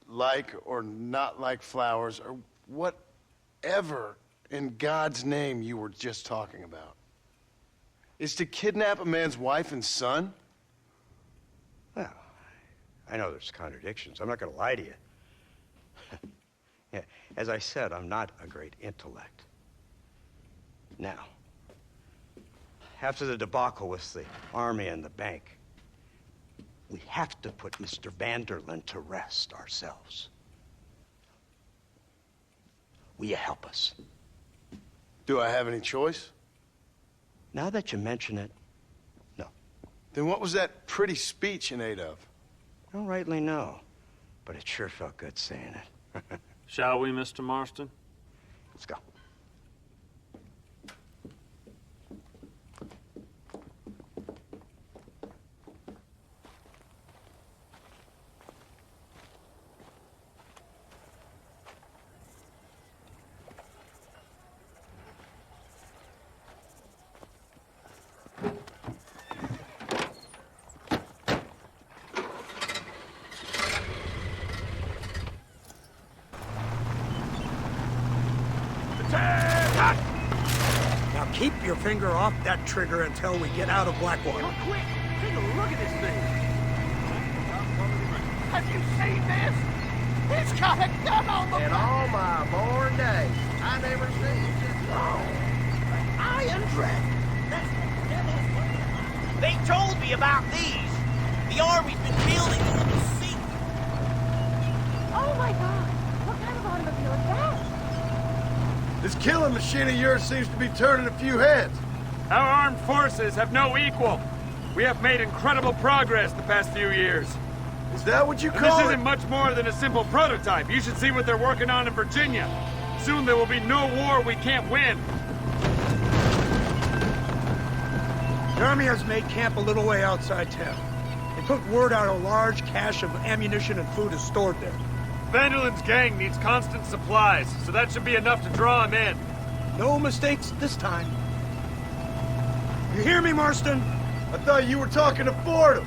like or not like flowers, or whatever in God's name you were just talking about, is to kidnap a man's wife and son? Well, I know there's contradictions. I'm not going to lie to you. Yeah, as I said, I'm not a great intellect. Now, after the debacle with the army and the bank, we have to put Mr. Vanderlyn to rest ourselves. Will you help us? Do I have any choice? Now that you mention it, no. Then what was that pretty speech in aid of? I don't rightly know, but it sure felt good saying it. Shall we, Mr. Marston? Let's go. Now keep your finger off that trigger until we get out of BlackWater. Quick, take a look at this thing. Have you seen this? He's got a gun on the In all my born days, I never seen this. Iron Dragon. That's the devil's plan. They told me about these. The army's been building them in the sea. Oh my god! What kind of automobile is that? This killing machine of yours seems to be turning a few heads. Our armed forces have no equal. We have made incredible progress the past few years. Is that what you And call this it? isn't much more than a simple prototype. You should see what they're working on in Virginia. Soon there will be no war we can't win. The army has made camp a little way outside town. They put word out a large cache of ammunition and food is stored there. Vanderlyn's gang needs constant supplies, so that should be enough to draw him in. No mistakes this time. You hear me, Marston? I thought you were talking to Fordham.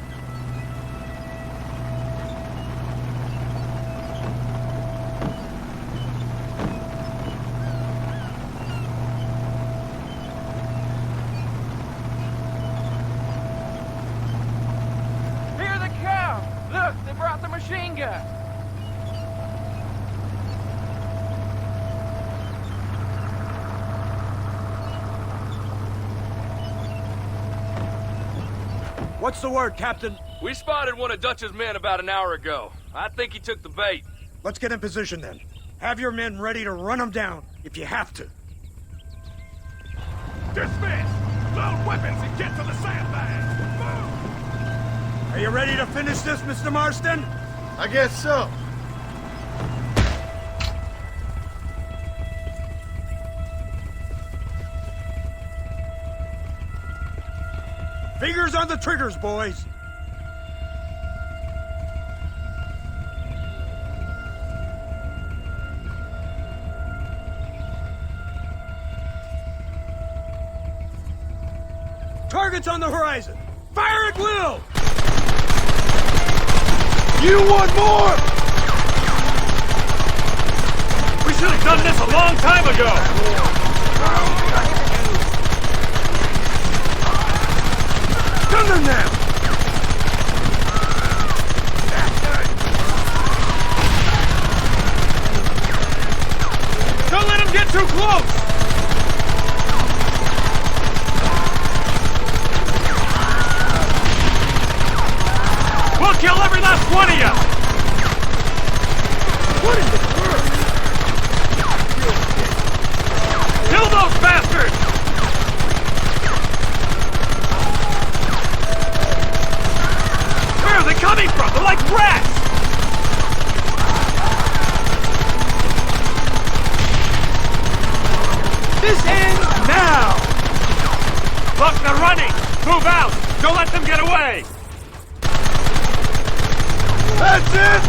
Here they come. Look, they brought the machine gun. What's the word, Captain? We spotted one of Dutch's men about an hour ago. I think he took the bait. Let's get in position then. Have your men ready to run them down if you have to. Dismiss! Load weapons and get to the sandbag! Move! Are you ready to finish this, Mr. Marston? I guess so. Fingers on the triggers, boys. Targets on the horizon. Fire at will! You want more? We should have done this a long time ago! Gun them now! Don't let him get too close! We'll kill every last one of you! What in the world? Kill those bastards! Where are they coming from? They're like rats! This ends now! Look, they're running! Move out! Don't let them get away! That's it!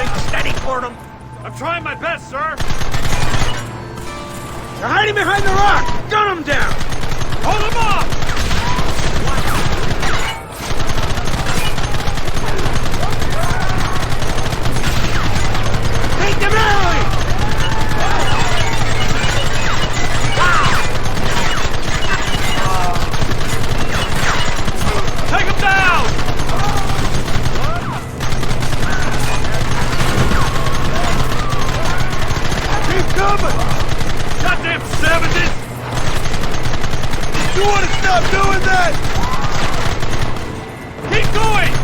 right, steady, Fordham. I'm trying my best, sir. They're hiding behind the rock. Gun them down. Hold them off! Take them out! Take them down! Keep coming! Goddamn savages! You want to stop doing that? Keep going!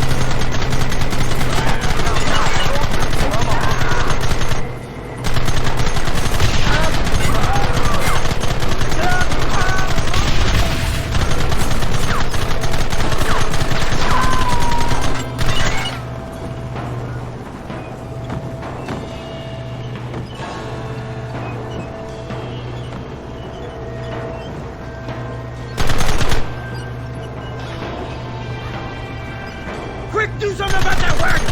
Quick, do something about that wagon!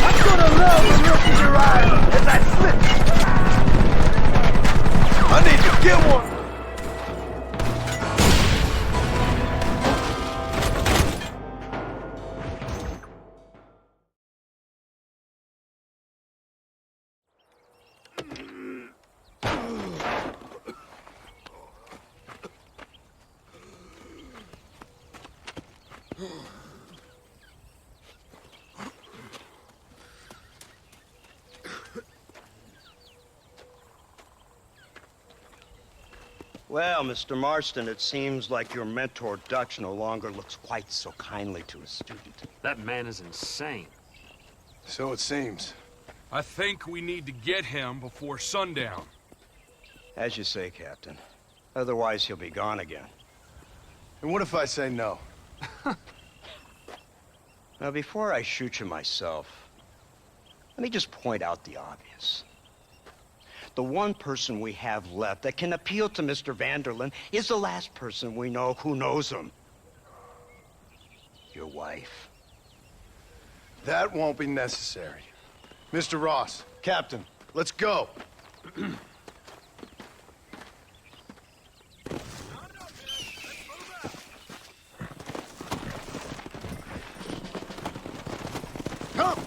I'm gonna love when look in your eyes as I slip. I need to get one. Well, Mr. Marston, it seems like your mentor Dutch no longer looks quite so kindly to his student. That man is insane. So it seems. I think we need to get him before sundown. As you say, Captain. Otherwise, he'll be gone again. And what if I say no? Now, before I shoot you myself, let me just point out the obvious. The one person we have left that can appeal to Mr. Vanderlyn is the last person we know who knows him. Your wife. That won't be necessary. Mr. Ross, Captain, let's go. Come!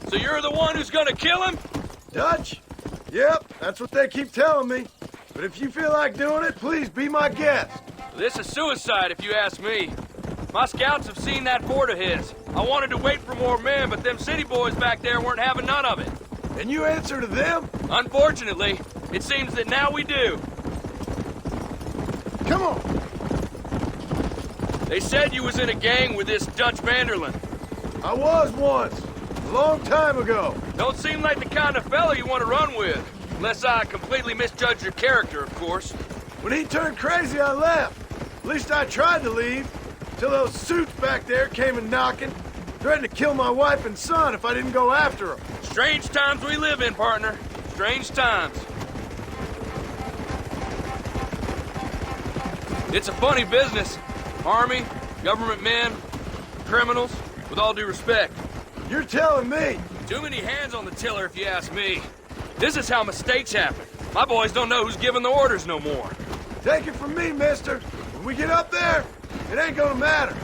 So you're the one who's gonna kill him? Dutch? Yep, that's what they keep telling me. But if you feel like doing it, please be my guest. This is suicide, if you ask me. My scouts have seen that fort of his. I wanted to wait for more men, but them city boys back there weren't having none of it. And you answer to them? Unfortunately, it seems that now we do. Come on! They said you was in a gang with this Dutch Vanderlyn. I was once. A long time ago. Don't seem like the kind of fella you want to run with. Unless I completely misjudged your character, of course. When he turned crazy, I left. At least I tried to leave. Till those suits back there came and knocking. Threatened to kill my wife and son if I didn't go after them. Strange times we live in, partner. Strange times. It's a funny business. Army, government men, criminals, with all due respect. You're telling me? Too many hands on the tiller, if you ask me. This is how mistakes happen. My boys don't know who's giving the orders no more. Take it from me, mister. When we get up there, it ain't gonna matter.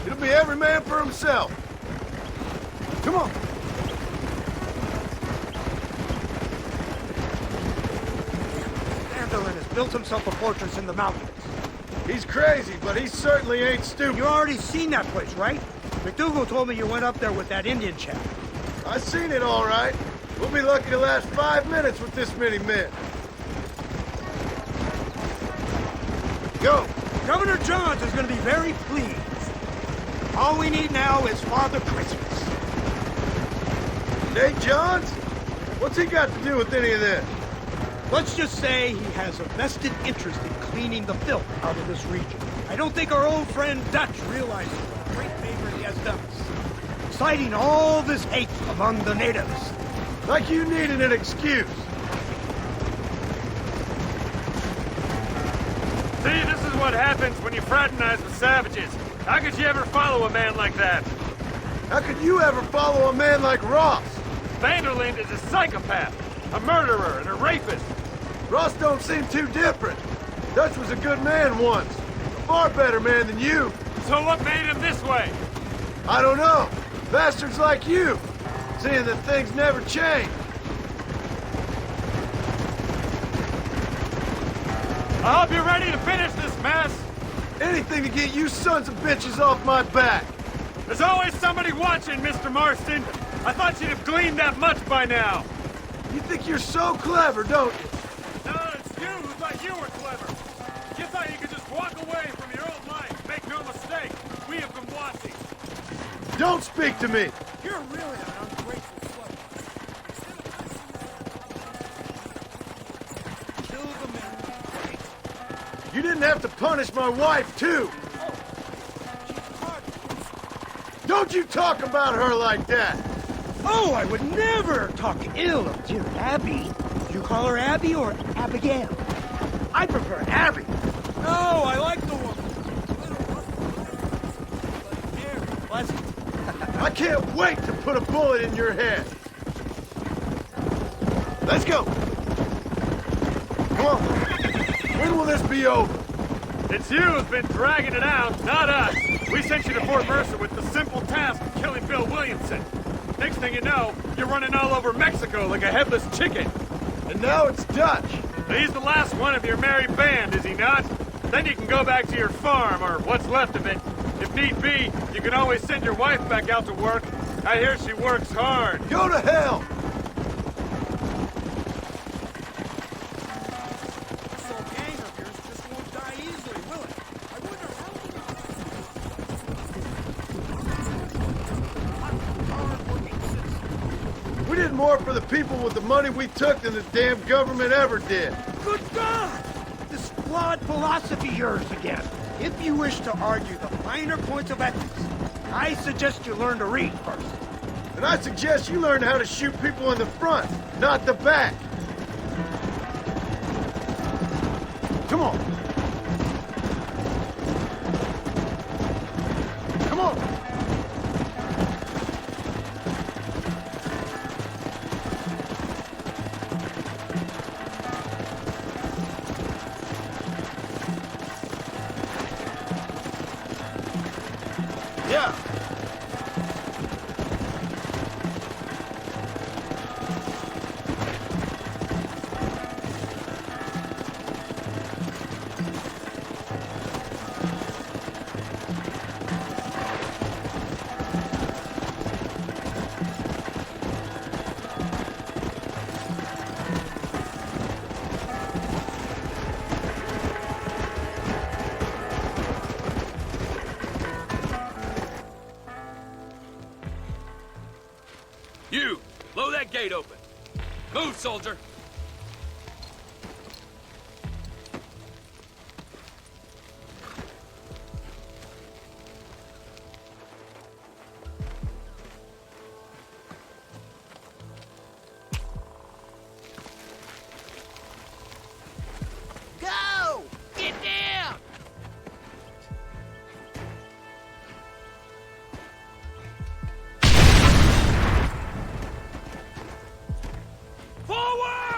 It'll be every man for himself. Come on. Vanderlyn has built himself a fortress in the mountains. He's crazy, but he certainly ain't stupid. You already seen that place, right? MacDougal told me you went up there with that Indian chap. I seen it all right. We'll be lucky to last 5 minutes with this many men. Go. Governor Johns is going to be very pleased. All we need now is Father Christmas. Nate Johns? What's he got to do with any of this? Let's just say he has a vested interest in cleaning the filth out of this region. I don't think our old friend Dutch realizes what a great favor he has has done us, inciting all this hate among the natives. Like you needed an excuse. See, this is what happens when you fraternize with savages. How could you ever follow a man like that? How could you ever follow a man like Ross? Vanderlyn is a psychopath, a murderer, and a rapist. Ross don't seem too different. Dutch was a good man once. A far better man than you. So what made him this way? I don't know. Bastards like you. Seeing that things never change. I hope you're ready to finish this mess. Anything to get you sons of bitches off my back. There's always somebody watching, Mr. Marston. I thought you'd have gleaned that much by now. You think you're so clever, don't you? No, it's you who thought you were clever. You thought you could just walk away from your old life. Make no mistake, we have been watching. Don't speak to me. You're really an ungrateful slut. Kill the men. Great. You didn't have to punish my wife, too. Don't you talk about her like that! Oh, I would never talk ill of dear Abby. Do you call her Abby or Abigail? I prefer Abby. No, I like the woman. Very pleasant. I can't wait to put a bullet in your head. Let's go. Come on. When will this be over? It's you who's been dragging it out, not us. We sent you to Fort Mercer with the simple task of killing Bill Williamson. Next thing you know, you're running all over Mexico like a headless chicken. And now it's Dutch. He's the last one of your merry band, is he not? Then you can go back to your farm, or what's left of it. If need be, you can always send your wife back out to work. I hear she works hard. Go to hell! So a gang of yours just won't die easily, will it? I wonder how We did more for the people with the money we took than the damn government ever did. Good God! This flawed philosophy of yours again. If you wish to argue the finer points of ethics, I suggest you learn to read first. And I suggest you learn how to shoot people in the front, not the back. Come on. Come on. Yeah. You, blow that gate open. Move, soldier. Go! Get down! Forward!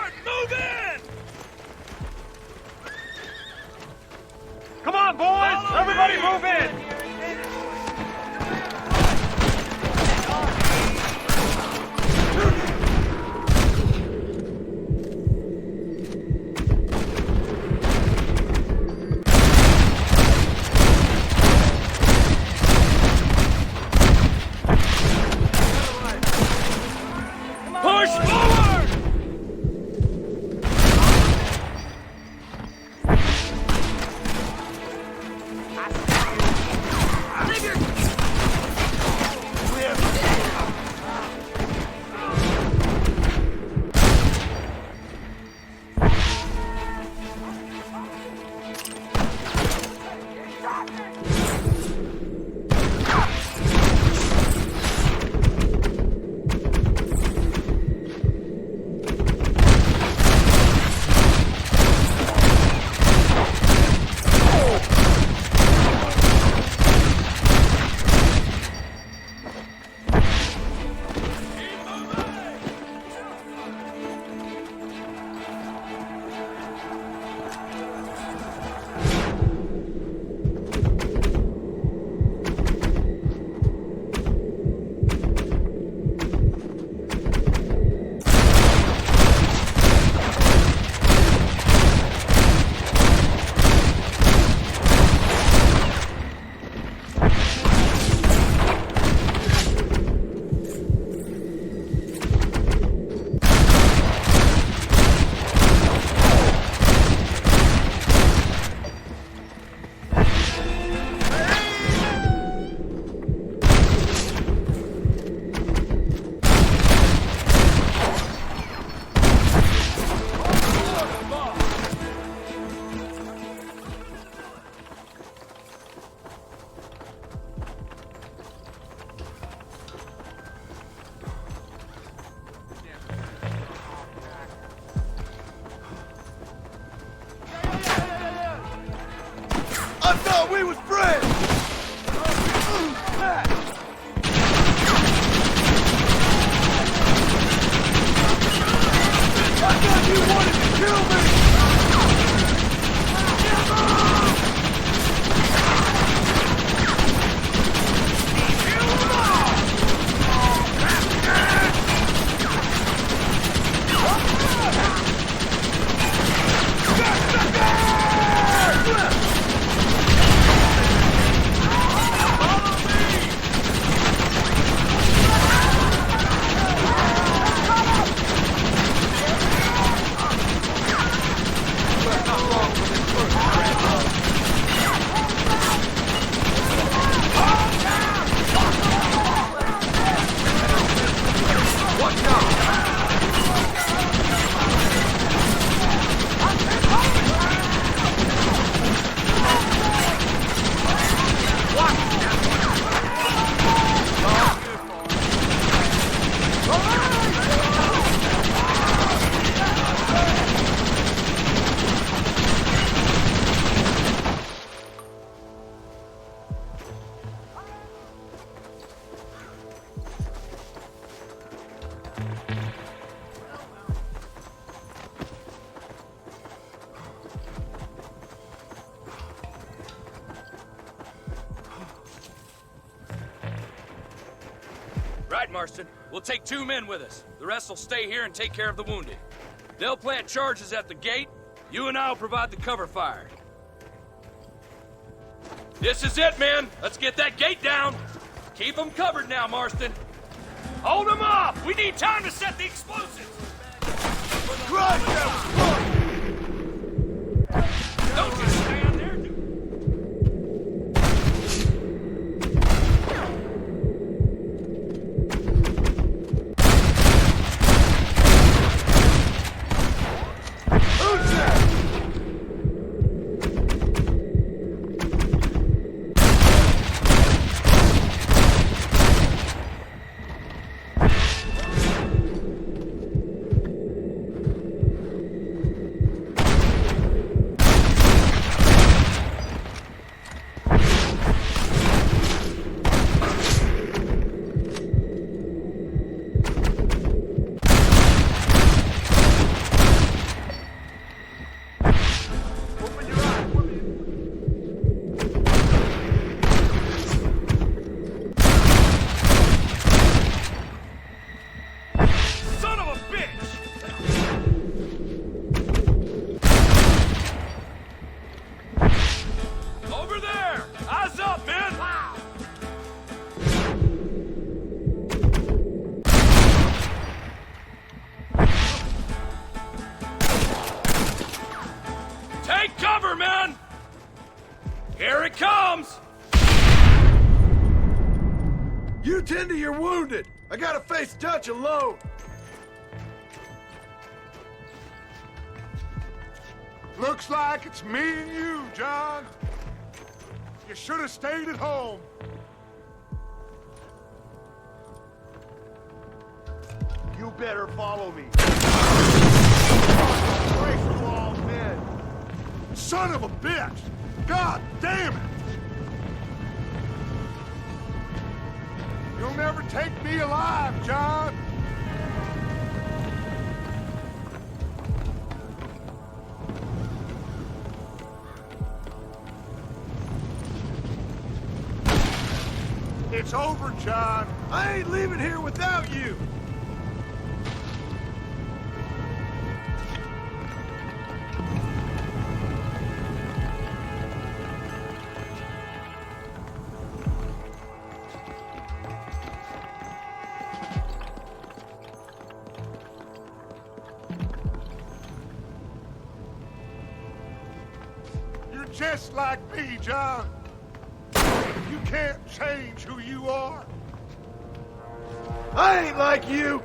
Right, Marston. We'll take 2 men with us. The rest will stay here and take care of the wounded. They'll plant charges at the gate. You and I'll provide the cover fire. This is it, men. Let's get that gate down. Keep them covered now, Marston. Hold them off. We need time to set the explosives. Crush them! Don't just stand there. Here it comes! You tend to your wounded. I gotta face Dutch alone. Looks like it's me and you, John. You should have stayed at home. You better follow me. Away from all men. Son of a bitch! God damn it! You'll never take me alive, John. It's over, John. I ain't leaving here without you. You're just like me, John. You can't change who you are. I ain't like you.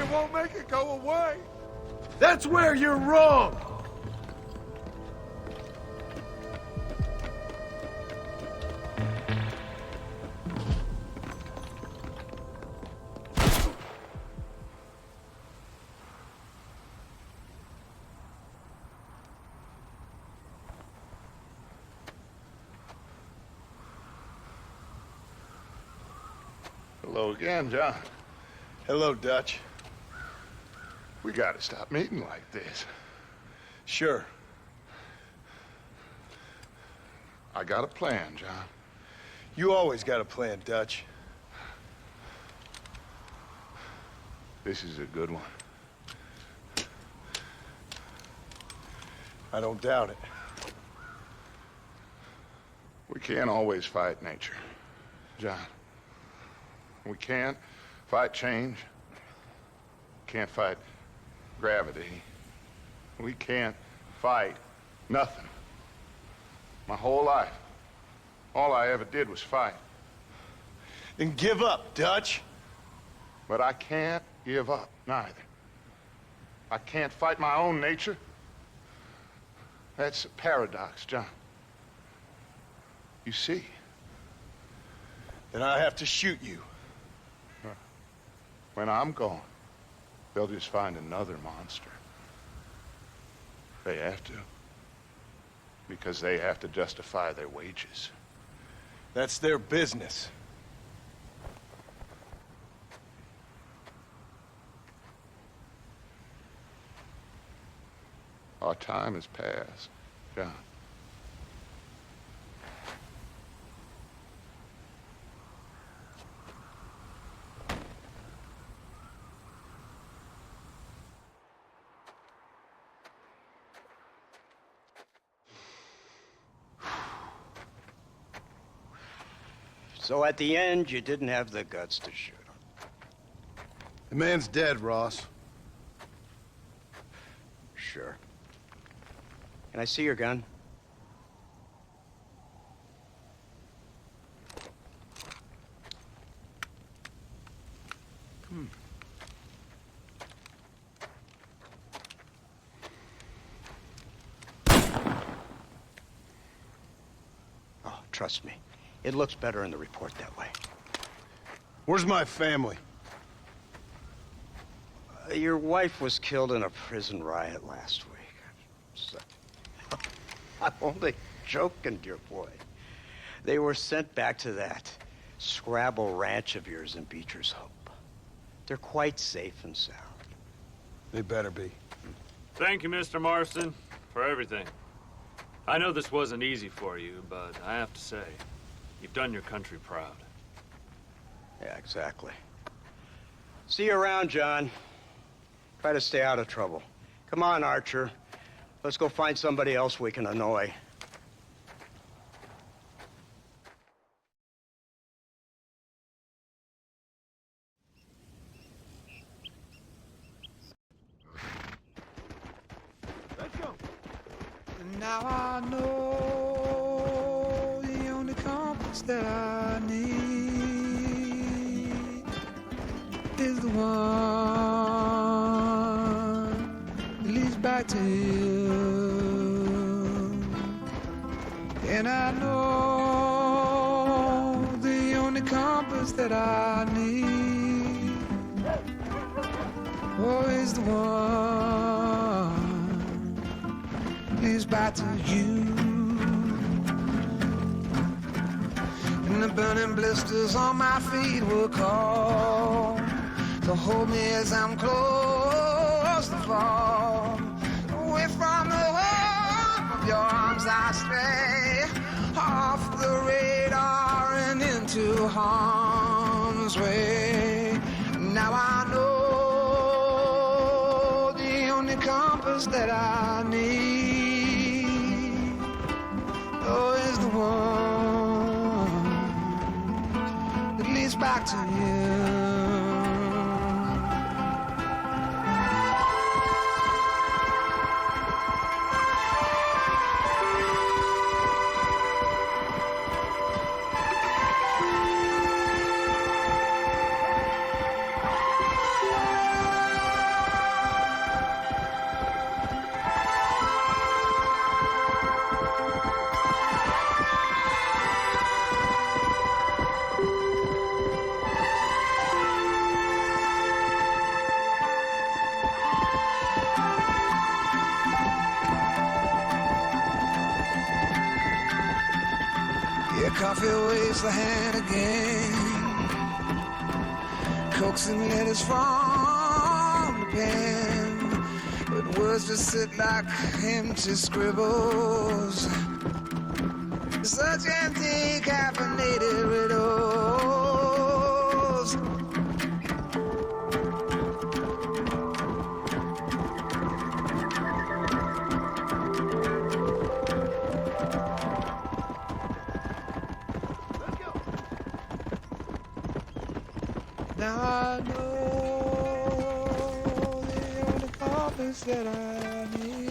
it won't make it go away. That's where you're wrong! Hello again, John. Hello, Dutch. We gotta stop meeting like this. Sure. I got a plan, John. You always got a plan, Dutch. This is a good one. I don't doubt it. We can't always fight nature, John. We can't fight change. Can't fight gravity. We can't fight nothing. My whole life, all I ever did was fight. Then give up, Dutch. But I can't give up, neither. I can't fight my own nature. That's a paradox, John. You see? Then I have to shoot you. When I'm gone, they'll just find another monster. They have to. Because they have to justify their wages. That's their business. Our time has passed, John. So at the end, you didn't have the guts to shoot him. The man's dead, Ross. Sure. Can I see your gun? Oh, trust me. It looks better in the report that way. Where's my family? Your wife was killed in a prison riot last week. So, I'm only joking, dear boy. They were sent back to that Scrabble ranch of yours in Beecher's Hope. They're quite safe and sound. They better be. Thank you, Mr. Marston, for everything. I know this wasn't easy for you, but I have to say, you've done your country proud. Yeah, exactly. See you around, John. Try to stay out of trouble. Come on, Archer. Let's go find somebody else we can annoy. Let's go. Now I know the only compass that I need is the one that leads back to you. And I know the only compass that I need is the one leads back to you. And the burning blisters on my feet will call to hold me as I'm close to fall. Away from the warmth of your arms I stray, off the radar and into harm's way. Now I know the only compass that I need is the one that leads back to you. Yeah, coffee waves the hand again, coaxing letters from the pen, but words just sit like empty scribbles, such empty caffeinated riddles. Now I know the only compass that I need